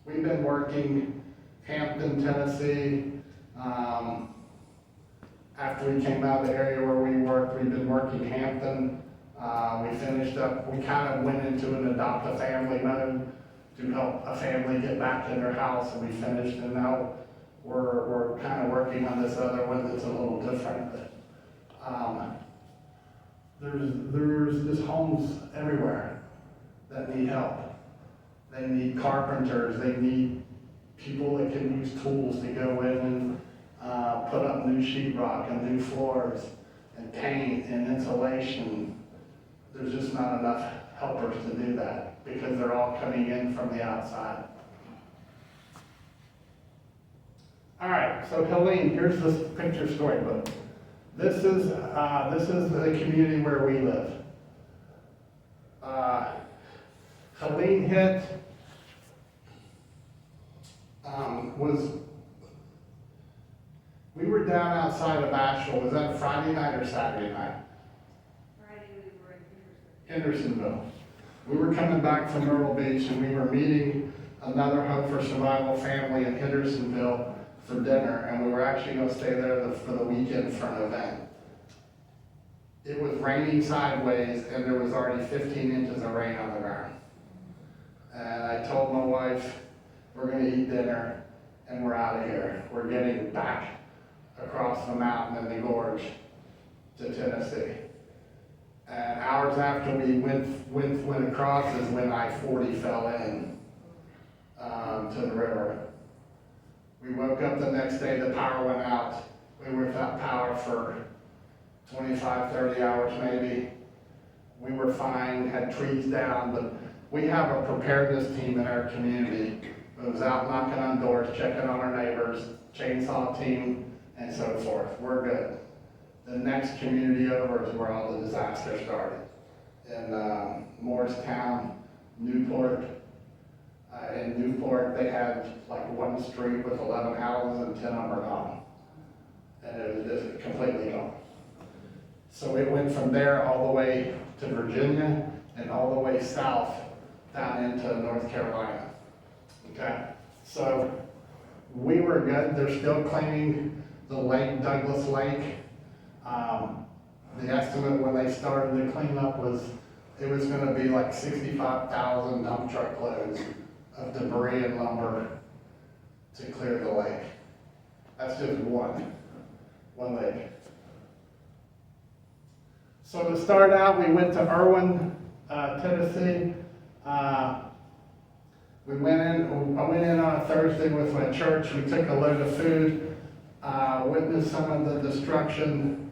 [SPEAKER 1] We've been working Hampton, Tennessee. After we came out of the area where we worked, we've been working Hampton. We finished up, we kind of went into an adopt a family mode to help a family get back in their house, and we finished, and now we're kind of working on this other one that's a little different. But there's just homes everywhere that need help. They need carpenters, they need people that can use tools to go in and put up new sheetrock and new floors and paint and insulation. There's just not enough helpers to do that because they're all coming in from the outside. All right, so Helene, here's this picture storybook. This is the community where we live. Helene hit, we were down outside of Asheville, was that Friday night or Saturday night?
[SPEAKER 5] Friday, we were in
[SPEAKER 1] Hendersonville. We were coming back from Myrtle Beach and we were meeting another Hope for Survival family in Hendersonville for dinner, and we were actually gonna stay there for the weekend for an event. It was raining sideways and there was already 15 inches of rain on the ground. And I told my wife, we're gonna eat dinner and we're out of here. We're getting back across the mountain in the gorge to Tennessee. And hours after we went across is when I-40 fell in to the river. We woke up the next day, the power went out. We were without power for 25, 30 hours maybe. We were fine, had trees down, but we have a preparedness team in our community. It was out knocking on doors, checking on our neighbors, chainsaw team, and so forth. We're good. The next community over is where all the disaster started. In Morristown, Newport. In Newport, they had like one street with 11 houses and 10 of them are gone. And it was just completely gone. So it went from there all the way to Virginia and all the way south down into North Carolina. Okay, so we were good. They're still cleaning the lake, Douglas Lake. The estimate when they started the cleanup was it was going to be like 65,000 dump truck loads of debris and lumber to clear the lake. That's just one lake. So to start out, we went to Irwin, Tennessee. I went in on a Thursday with my church. We took a load of food, witnessed some of the destruction.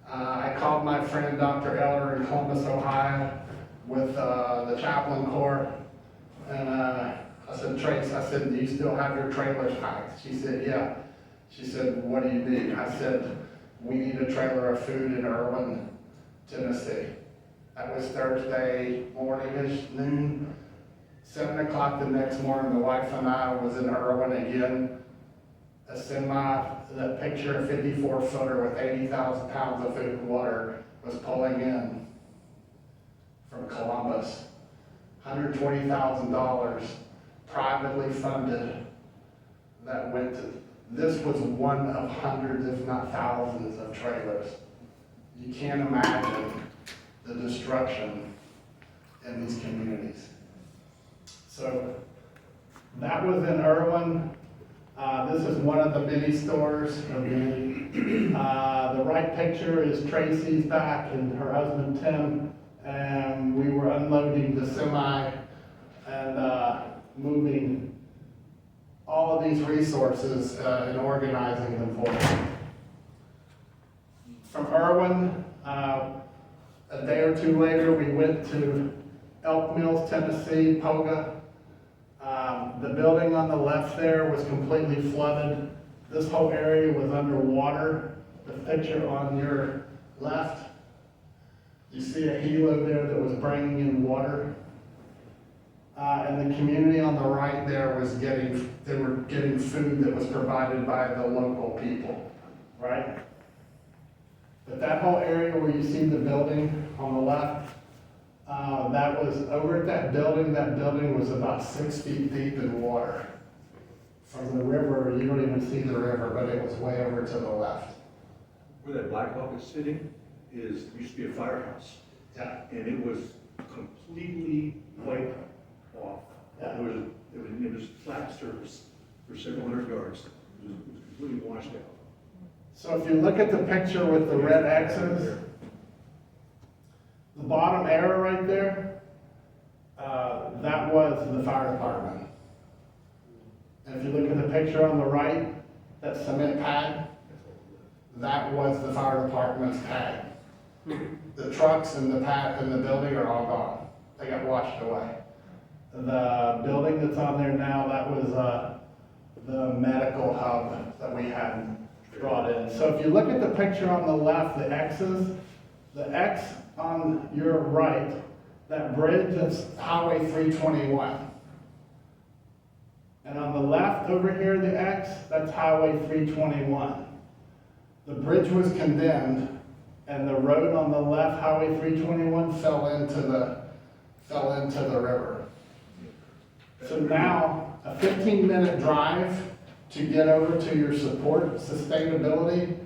[SPEAKER 1] I called my friend Dr. Eller in Columbus, Ohio, with the chaplain corps, and I said, Trace, do you still have your trailers packed? She said, yeah. She said, what do you need? I said, we need a trailer of food in Irwin, Tennessee. That was Thursday morning-ish, noon. 7 o'clock the next morning, the wife and I was in Irwin again. A semi, that picture, a 54-footer with 80,000 pounds of food and water was pulling in from Columbus. $120,000 privately funded that went to, this was one of hundreds, if not thousands, of trailers. You can't imagine the destruction in these communities. So that was in Irwin. This is one of the mini stores. The right picture is Tracy's back and her husband Tim, and we were unloading the semi and moving all of these resources and organizing them for them. From Irwin, a day or two later, we went to Elk Mills, Tennessee, Poga. The building on the left there was completely flooded. This whole area was underwater. The picture on your left, you see a helo there that was bringing in water. And the community on the right there was they were getting food that was provided by the local people, right? But that whole area where you see the building on the left, that was over at that building was about 6 feet deep in water. From the river, you don't even see the river, but it was way over to the left.
[SPEAKER 2] Where that Black Hawk is sitting used to be a firehouse.
[SPEAKER 1] Yeah.
[SPEAKER 2] And it was completely wiped off.
[SPEAKER 1] Yeah.
[SPEAKER 2] It was flat surface for several hundred yards. It was completely washed out.
[SPEAKER 1] So if you look at the picture with the red X's, the bottom arrow right there, that was the fire department. And if you look at the picture on the right, that cement pad, that was the fire department's pad. The trucks and the pad and the building are all gone. They got washed away. The building that's on there now, that was the medical hub that we had brought in. So if you look at the picture on the left, the X's, the X on your right That bridge is Highway 321. And on the left over here, the X, that's Highway 321. The bridge was condemned, and the road on the left, Highway 321, fell into the river. So now, a 15-minute drive to get over to your support sustainability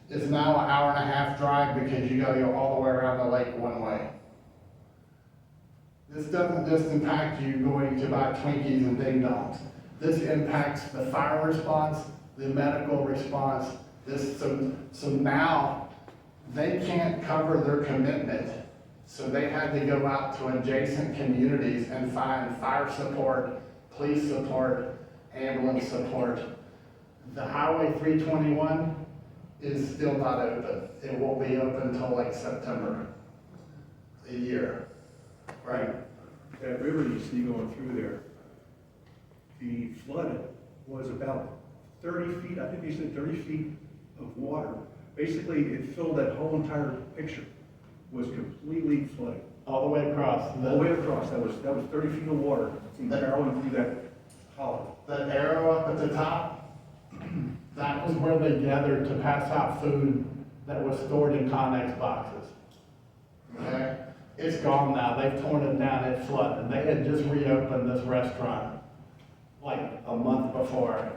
[SPEAKER 1] is now an hour and a half drive because you gotta go all the way around the lake one way. This doesn't just impact you going to buy Twinkies and Ding Dongs. This impacts the fire response, the medical response. So now they can't cover their commitment. So they had to go out to adjacent communities and find fire support, police support, ambulance support. The Highway 321 is still not open. It won't be open until like September, a year, right?
[SPEAKER 2] That river you see going through there, the flood was about 30 feet, I think they said 30 feet of water. Basically, it filled that whole entire picture, was completely flooded.
[SPEAKER 1] All the way across.
[SPEAKER 2] All the way across, that was 30 feet of water barreling through that hollow.
[SPEAKER 1] That arrow up at the top, that was where they gathered to pass out food that was stored in Connex boxes. Okay? It's gone now. They've torn it down. It flooded. They had just reopened this restaurant like a month before.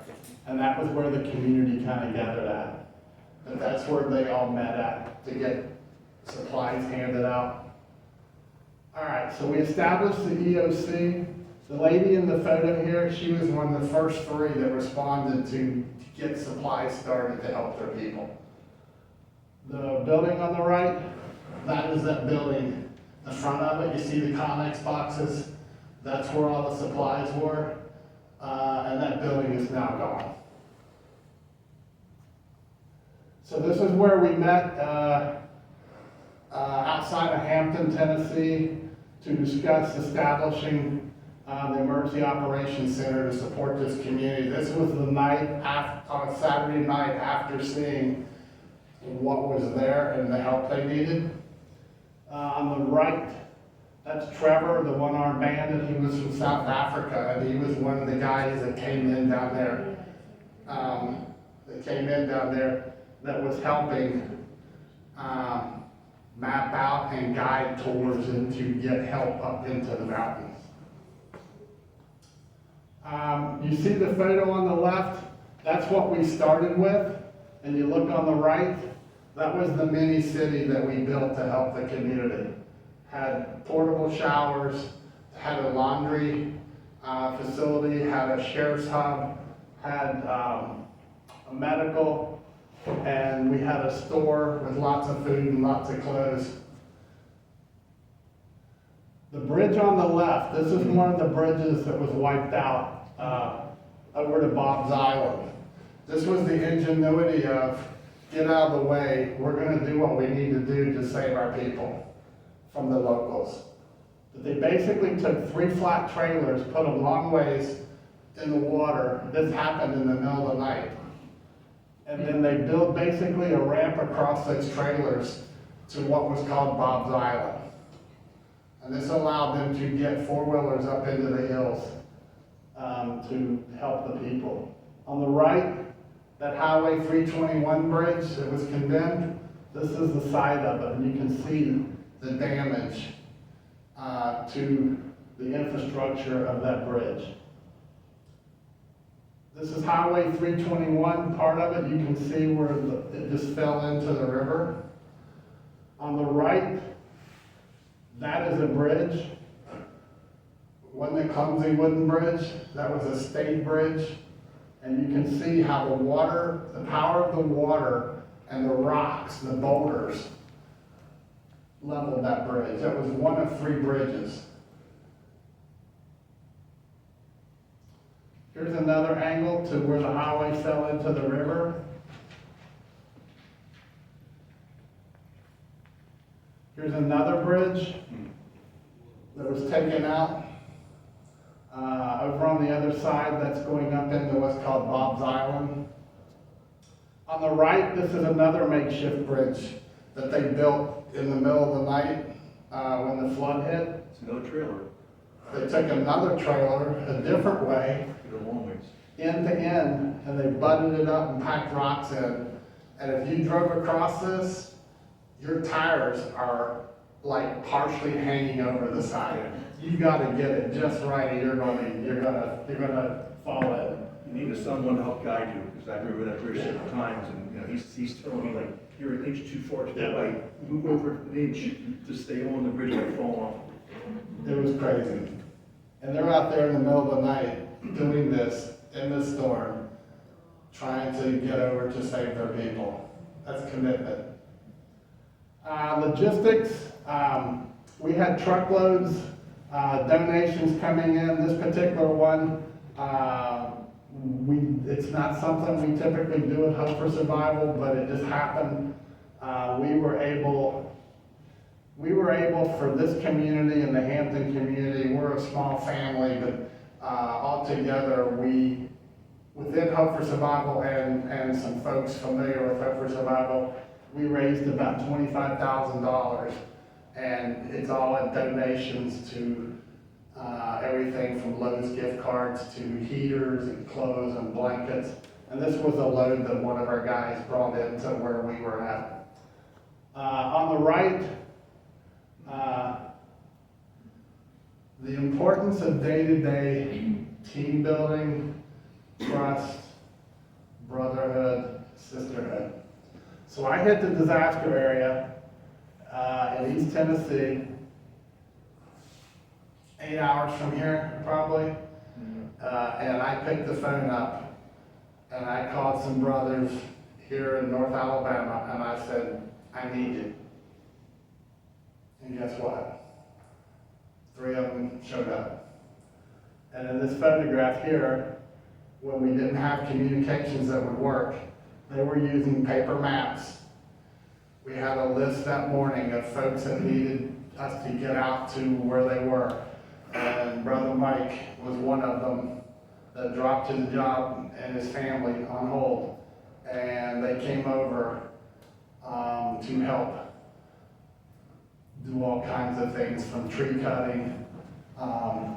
[SPEAKER 1] And that was where the community kind of gathered at. And that's where they all met at to get supplies handed out. All right, so we established the EOC. The lady in the photo here, she was one of the first three that responded to get supplies started to help their people. The building on the right, that is that building. The front of it, you see the Connex boxes. That's where all the supplies were. And that building is now gone. So this is where we met outside of Hampton, Tennessee, to discuss establishing the Emergency Operations Center to support this community. This was the night on a Saturday night after seeing what was there and the help they needed. On the right, that's Trevor, the one-armed bandit. He was from South Africa, and he was one of the guys that came in down there. That was helping map out and guide tours and to get help up into the mountains. You see the photo on the left? That's what we started with. And you look on the right, that was the mini city that we built to help the community. Had portable showers, had a laundry facility, had a sheriff's hub, had a medical, and we had a store with lots of food and lots of clothes. The bridge on the left, this is one of the bridges that was wiped out over to Bob's Island. This was the ingenuity of, get out of the way, we're gonna do what we need to do to save our people from the locals. But they basically took 3 flat trailers, put them long ways in the water. This happened in the middle of the night. And then they built basically a ramp across those trailers to what was called Bob's Island. And this allowed them to get 4-wheelers up into the hills to help the people. On the right, that Highway 321 bridge that was condemned, this is the side of it, and you can see the damage to the infrastructure of that bridge. This is Highway 321, part of it, you can see where it just fell into the river. On the right, that is a bridge. Wasn't a clumsy wooden bridge, that was a state bridge. And you can see how the water, the power of the water and the rocks, the boulders, leveled that bridge. That was one of 3 bridges. Here's another angle to where the highway fell into the river. Here's another bridge that was taken out. Over on the other side, that's going up into what's called Bob's Island. On the right, this is another makeshift bridge that they built in the middle of the night when the flood hit.
[SPEAKER 2] It's another trailer,
[SPEAKER 1] They took another trailer a different way,
[SPEAKER 2] it's a long ways.
[SPEAKER 1] end to end, and they butted it up and packed rocks in. And if you drove across this, your tires are like partially hanging over the side. You gotta get it just right, or you're gonna fall in.
[SPEAKER 2] You need someone to help guide you, because I've been over that bridge several times, and, you know, he's telling me, like, you're an inch too far to the right, move over an inch to stay on the bridge, like, fall off.
[SPEAKER 1] It was crazy. And they're out there in the middle of the night doing this in the storm, trying to get over to save their people. That's commitment. Logistics, we had truckloads, donations coming in. This particular one, it's not something we typically do at Hope for Survival, but it just happened. We were able for this community and the Hampton community, we're a small family, but all together, within Hope for Survival and some folks familiar with Hope for Survival, we raised about $25,000, and it's all in donations to everything from Lowe's gift cards to heaters and clothes and blankets. And this was a load that one of our guys brought into where we were at. On the right, the importance of day-to-day team building, trust, brotherhood, sisterhood. So I hit the disaster area in East Tennessee, 8 hours from here, probably. And I picked the phone up and I called some brothers here in North Alabama and I said, I need you. And guess what? 3 of them showed up. And in this photograph here, when we didn't have communications that would work, they were using paper maps. We had a list that morning of folks that needed us to get out to where they were. And Brother Mike was one of them that dropped his job and his family on hold. And they came over to help do all kinds of things, from tree cutting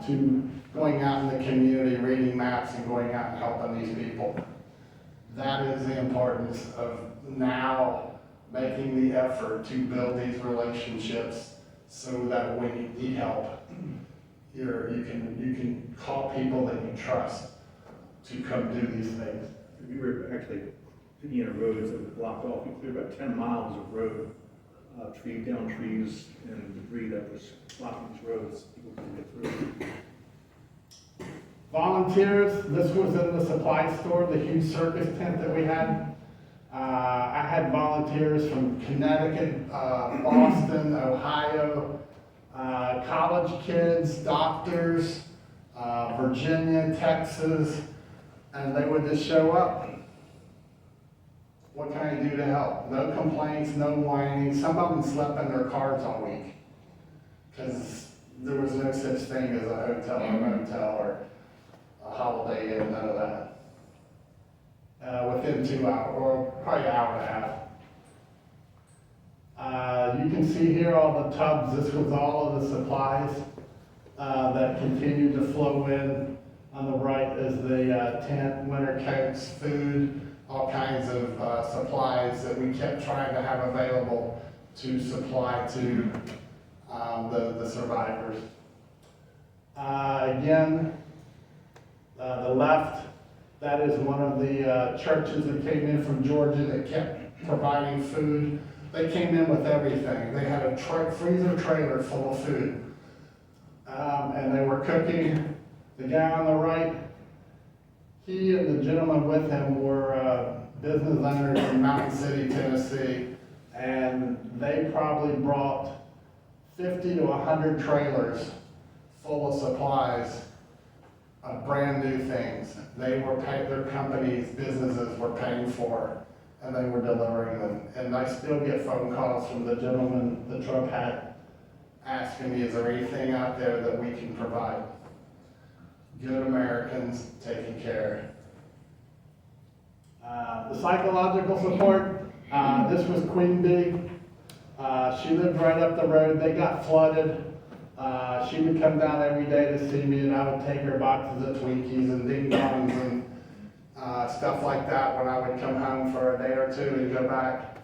[SPEAKER 1] to going out in the community, reading maps and going out and helping these people. That is the importance of now making the effort to build these relationships so that when you need help, you can call people that you trust to come do these things.
[SPEAKER 2] We were actually picking in roads that were blocked off. We cleared about 10 miles of road, down trees and debris that was blocking these roads. People couldn't get through.
[SPEAKER 1] Volunteers, this was in the supply store, the huge circus tent that we had. I had volunteers from Connecticut, Boston, Ohio, college kids, doctors, Virginia, Texas, and they would just show up. What can I do to help? No complaints, no whining. Some of them slept in their cars all week because there was no such thing as a hotel or motel or a Holiday Inn, none of that. Within 2 hours, or probably an hour and a half. You can see here all the tubs. This was all of the supplies that continued to flow in. On the right is the tent, winter coats, food, all kinds of supplies that we kept trying to have available to supply to the survivors. Again, the left, that is one of the churches that came in from Georgia that kept providing food. They came in with everything. They had a freezer trailer full of food. And they were cooking. The guy on the right, he and the gentleman with him were business owners in Mountain City, Tennessee, and they probably brought 50 to 100 trailers full of supplies of brand new things. They were paid, their companies, businesses were paying for, and they were delivering them. And I still get phone calls from the gentleman, the Trump hat, asking me, is there anything out there that we can provide? Good Americans taking care. The psychological support, this was Queen Bee. She lived right up the road. They got flooded. She would come down every day to see me, and I would take her boxes of Twinkies and Ding Dongs and stuff like that when I would come home for a day or two and go back.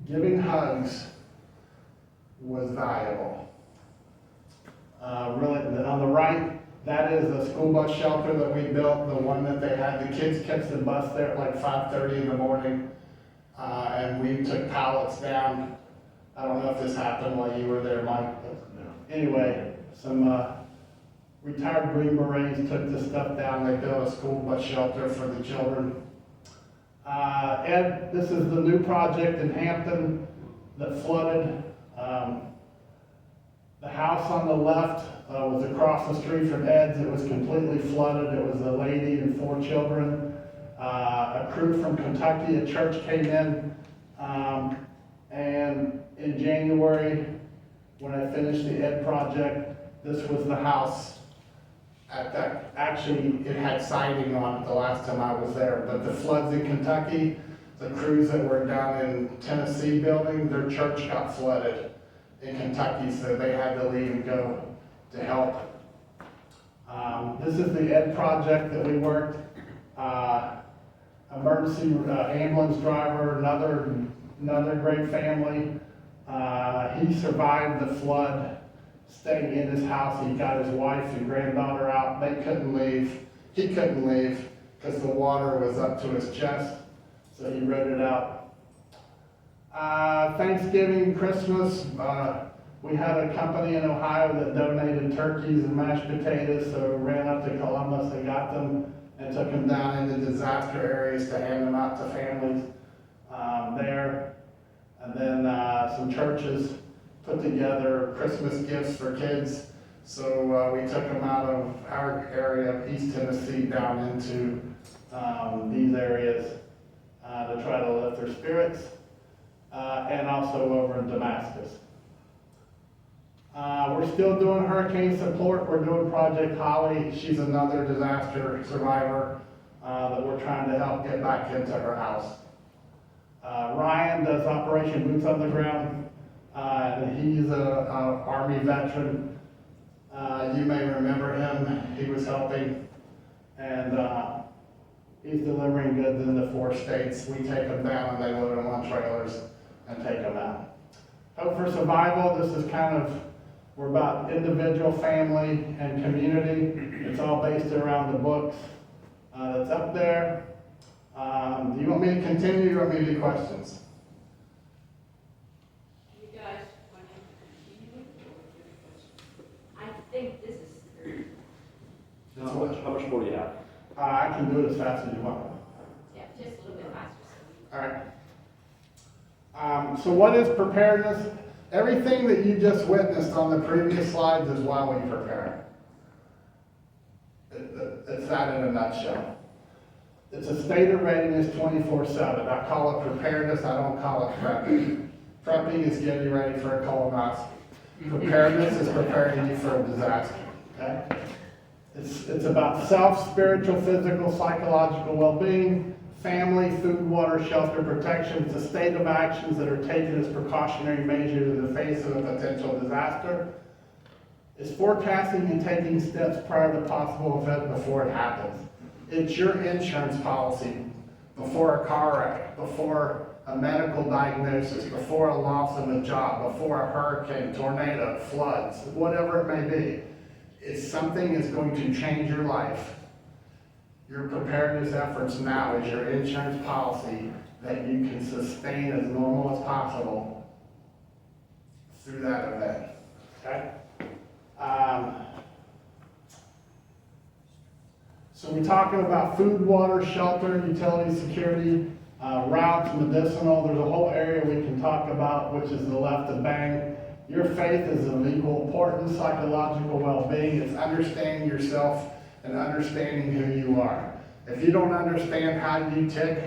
[SPEAKER 1] Giving hugs was valuable. Really, on the right, that is a school bus shelter that we built, the one that they had. The kids catch the bus there at like 5:30 in the morning, and we took pallets down. I don't know if this happened while you were there, Mike, but anyway, some retired Green Berets took the stuff down. They built a school bus shelter for the children. Ed, this is the new project in Hampton that flooded. The house on the left was across the street from Ed's. It was completely flooded. It was a lady and 4 children. A crew from Kentucky, a church came in, and in January, when I finished the Ed project, this was the house at that, actually, it had siding on it the last time I was there, but the floods in Kentucky, the crews that were down in Tennessee building, their church got flooded in Kentucky, so they had to leave and go to help. This is the Ed project that we worked. Emergency ambulance driver, another great family. He survived the flood, staying in his house. He got his wife and granddaughter out. They couldn't leave. He couldn't leave because the water was up to his chest, so he rode it out. Thanksgiving, Christmas, we had a company in Ohio that donated turkeys and mashed potatoes, so we ran up to Columbus and got them and took them down into disaster areas to hand them out to families there. And then some churches put together Christmas gifts for kids. So we took them out of our area of East Tennessee down into these areas to try to lift their spirits, and also over in Damascus. We're still doing hurricane support. We're doing Project Holly. She's another disaster survivor that we're trying to help get back into her house. Ryan does Operation Boots on the Ground. He's an Army veteran. You may remember him. He was helping, and he's delivering goods in the 4 states. We take them down and they load them on trailers and take them out. Hope for Survival, this is kind of, we're about individual, family, and community. It's all based around the books that's up there. Do you want me to continue, or do you want me to do questions?
[SPEAKER 5] You guys want to continue or I think this is,
[SPEAKER 7] How much more do you have?
[SPEAKER 1] I can do it as fast as you want.
[SPEAKER 5] yeah, just a little bit faster.
[SPEAKER 1] All right. So what is preparedness? Everything that you just witnessed on the previous slides is why we prepare. It's that in a nutshell. It's a state of readiness 24/7. I call it preparedness, I don't call it prepping. Prepping is getting ready for a colonoscopy. Preparedness is preparing you for a disaster, okay? It's about self, spiritual, physical, psychological well-being, family, food, water, shelter, protection. It's a state of actions that are taken as precautionary measures in the face of a potential disaster. It's forecasting and taking steps prior to possible event before it happens. It's your insurance policy before a car wreck, before a medical diagnosis, before a loss of a job, before a hurricane, tornado, floods, whatever it may be. If something is going to change your life, your preparedness efforts now is your insurance policy that you can sustain as normal as possible through that event, okay? So we're talking about food, water, shelter, utility, security, routes, medicinal. There's a whole area we can talk about, which is the left of bang. Your faith is of equal importance, psychological well-being. It's understanding yourself and understanding who you are. If you don't understand how you tick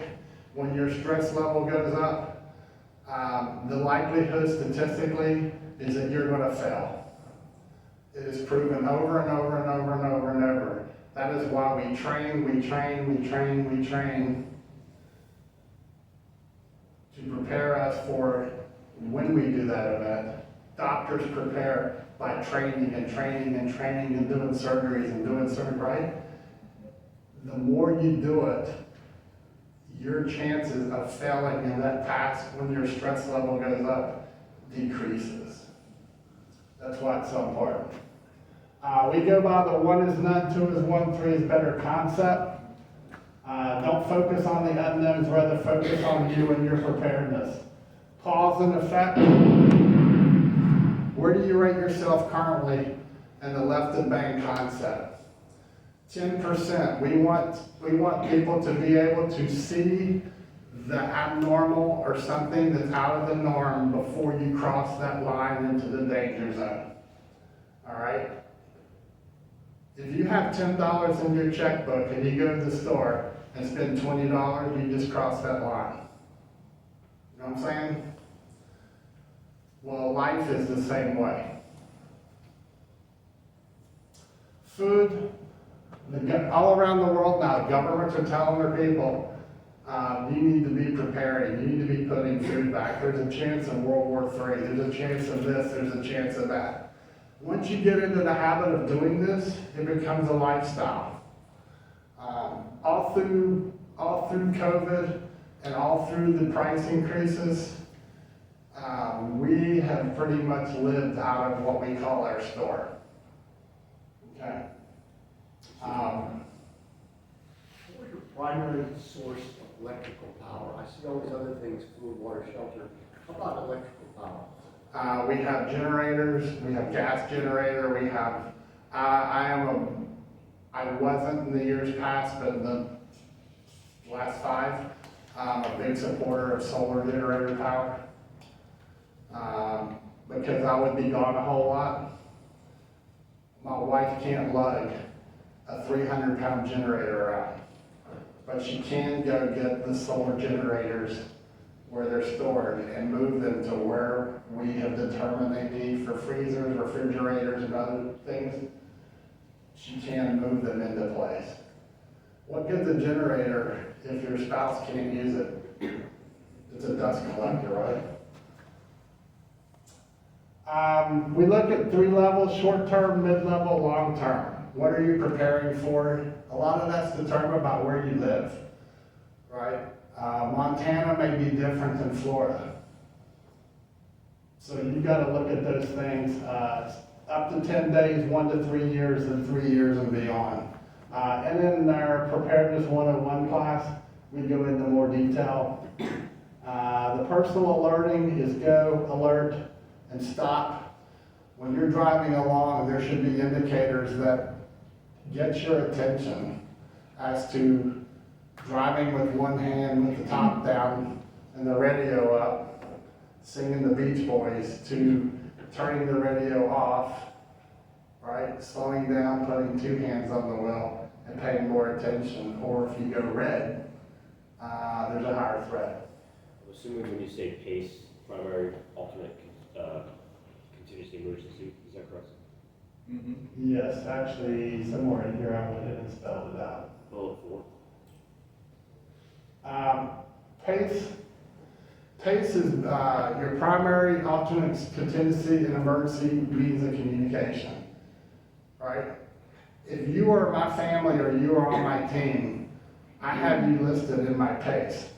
[SPEAKER 1] when your stress level goes up, the likelihood statistically is that you're going to fail. It is proven over and over and over and over and over. That is why we train to prepare us for when we do that event. Doctors prepare by training and training and training and doing surgeries and doing surgery, right? The more you do it, your chances of failing in that task when your stress level goes up decreases. That's why it's so important. We go by the 1 is none, 2 is 1, 3 is better concept. Don't focus on the unknowns, rather focus on you and your preparedness. Cause and effect. Where do you rate yourself currently in the left and bang concept? 10%. We want people to be able to see the abnormal or something that's out of the norm before you cross that line into the danger zone. All right? If you have $10 in your checkbook and you go to the store and spend $20, you just cross that line. You know what I'm saying? Well, life is the same way. Food, all around the world now, governments are telling their people, you need to be preparing, you need to be putting food back. There's a chance of World War III, there's a chance of this, there's a chance of that. Once you get into the habit of doing this, it becomes a lifestyle. All through COVID and all through the price increases, we have pretty much lived out of what we call our store. Okay.
[SPEAKER 8] What is your primary source of electrical power? I see all these other things, food, water, shelter. How about electrical power?
[SPEAKER 1] We have generators, we have gas generator, we have, I wasn't in the years past, but in the last 5, I'm a big supporter of solar generator power. Because I would be gone a whole lot. My wife can't lug a 300-pound generator around, but she can go get the solar generators where they're stored and move them to where we have determined they need for freezers, refrigerators, and other things. She can move them into place. What good's a generator if your spouse can't use it? It's a dust collector, right? We look at 3 levels: short-term, mid-level, long-term. What are you preparing for? A lot of that's determined by where you live, right? Montana may be different than Florida. So you've got to look at those things, up to 10 days, 1 to 3 years, and 3 years and beyond. And in our Preparedness 101 class, we go into more detail. The personal alerting is go, alert, and stop. When you're driving along, there should be indicators that get your attention as to driving with one hand with the top down and the radio up, singing the Beach Boys, to turning the radio off, right? Slowing down, putting 2 hands on the wheel, and paying more attention. Or if you go red, there's a higher threat.
[SPEAKER 7] I'm assuming when you say PACE, primary, alternate, contingency emergency, is that correct?
[SPEAKER 2] Mm-hmm.
[SPEAKER 1] Yes, actually, somewhere in here I went in and spelled it out.
[SPEAKER 7] Bullet 4.
[SPEAKER 1] PACE is your primary, alternate, contingency, and emergency means of communication, right? If you are my family or you are on my team, I have you listed in my PACE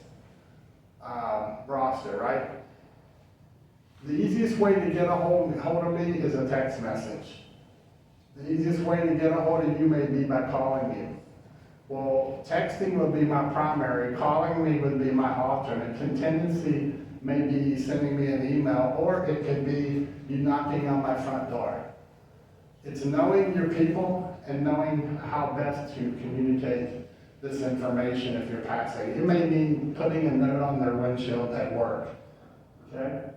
[SPEAKER 1] roster, right? The easiest way to get a hold of me is a text message. The easiest way to get a hold of you may be by calling you. Well, texting would be my primary, calling me would be my alternate. Contingency may be sending me an email, or it could be you knocking on my front door. It's knowing your people and knowing how best to communicate this information if you're passing. It may mean putting a note on their windshield at work, okay?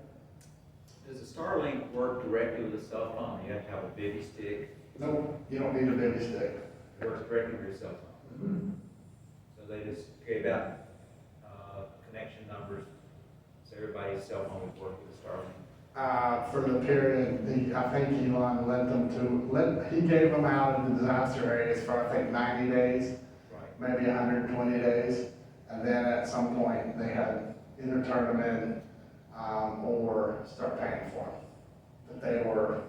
[SPEAKER 9] Does the Starlink work directly with the cell phone? You have to have a bivy stick.
[SPEAKER 1] No, you don't need a baby stick.
[SPEAKER 9] It works directly with your cell phone. So they just gave out connection numbers, so everybody's cell phone would work with the Starlink.
[SPEAKER 1] For the period, I think Elon he gave them out in the disaster areas for, I think, 90 days,
[SPEAKER 9] Right.
[SPEAKER 1] maybe 120 days. And then at some point, they had either turn them in, or start paying for them. But they were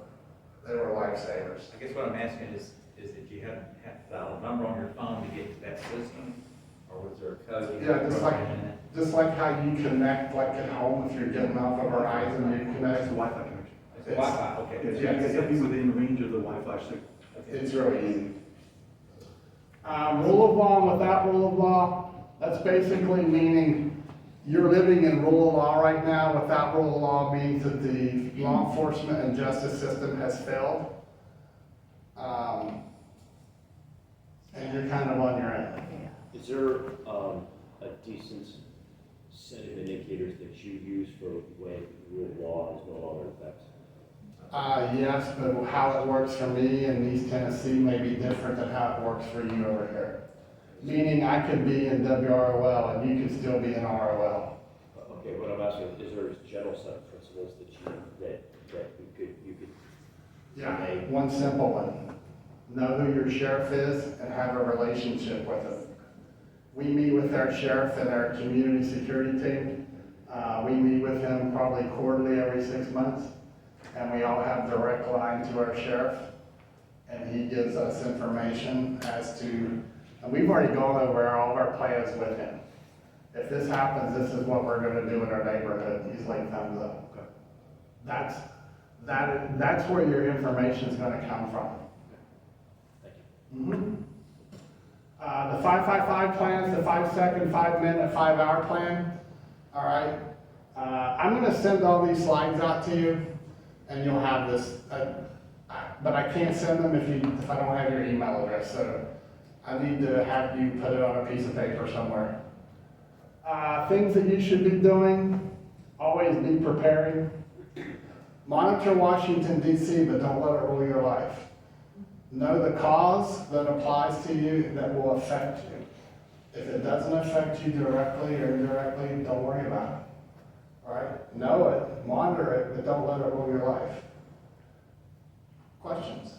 [SPEAKER 1] lifesavers.
[SPEAKER 9] I guess what I'm asking is that you have to dial a number on your phone to get to that system? Or was there a code? you
[SPEAKER 1] Yeah,
[SPEAKER 9] had to
[SPEAKER 1] just like,
[SPEAKER 9] program in it?
[SPEAKER 1] just like how you connect, like at home, if you're getting off of Verizon, you
[SPEAKER 2] It's a
[SPEAKER 1] connect.
[SPEAKER 2] Wi-Fi connection.
[SPEAKER 9] It's Wi-Fi, okay.
[SPEAKER 2] Yeah, you have to be within range of the Wi-Fi signal.
[SPEAKER 1] It's really easy. Rule of law and without rule of law, that's basically meaning you're living in rule of law right now. Without rule of law means that the law enforcement and justice system has failed. And you're kind of on your own.
[SPEAKER 4] Yeah.
[SPEAKER 7] Is there a decent set of indicators that you use for when rule of law is no longer in effect?
[SPEAKER 1] Yes, but how it works for me in East Tennessee may be different than how it works for you over here. Meaning I could be in WROL and you could still be in ROL.
[SPEAKER 7] Okay, what I'm asking is there a general set of principles that you could
[SPEAKER 1] Yeah,
[SPEAKER 7] make?
[SPEAKER 1] one simple one. Know who your sheriff is and have a relationship with him. We meet with our sheriff and our community security team. We meet with him probably quarterly every 6 months. And we all have direct line to our sheriff. And he gives us information as to, and we've already gone over all of our plans with him. If this happens, this is what we're gonna do in our neighborhood. He's like, thumbs up.
[SPEAKER 2] Okay.
[SPEAKER 1] That's where your information is gonna come from.
[SPEAKER 7] Thank you.
[SPEAKER 1] Mhm. The 5-5-5 plans, the 5-second, 5-minute, 5-hour plan, all right? I'm gonna send all these slides out to you, and you'll have this, but I can't send them if I don't have your email address, so I need to have you put it on a piece of paper somewhere. Things that you should be doing, always be preparing. Monitor Washington DC, but don't let it rule your life. Know the cause that applies to you that will affect you. If it doesn't affect you directly or indirectly, don't worry about it. All right? Know it, monitor it, but don't let it rule your life. Questions?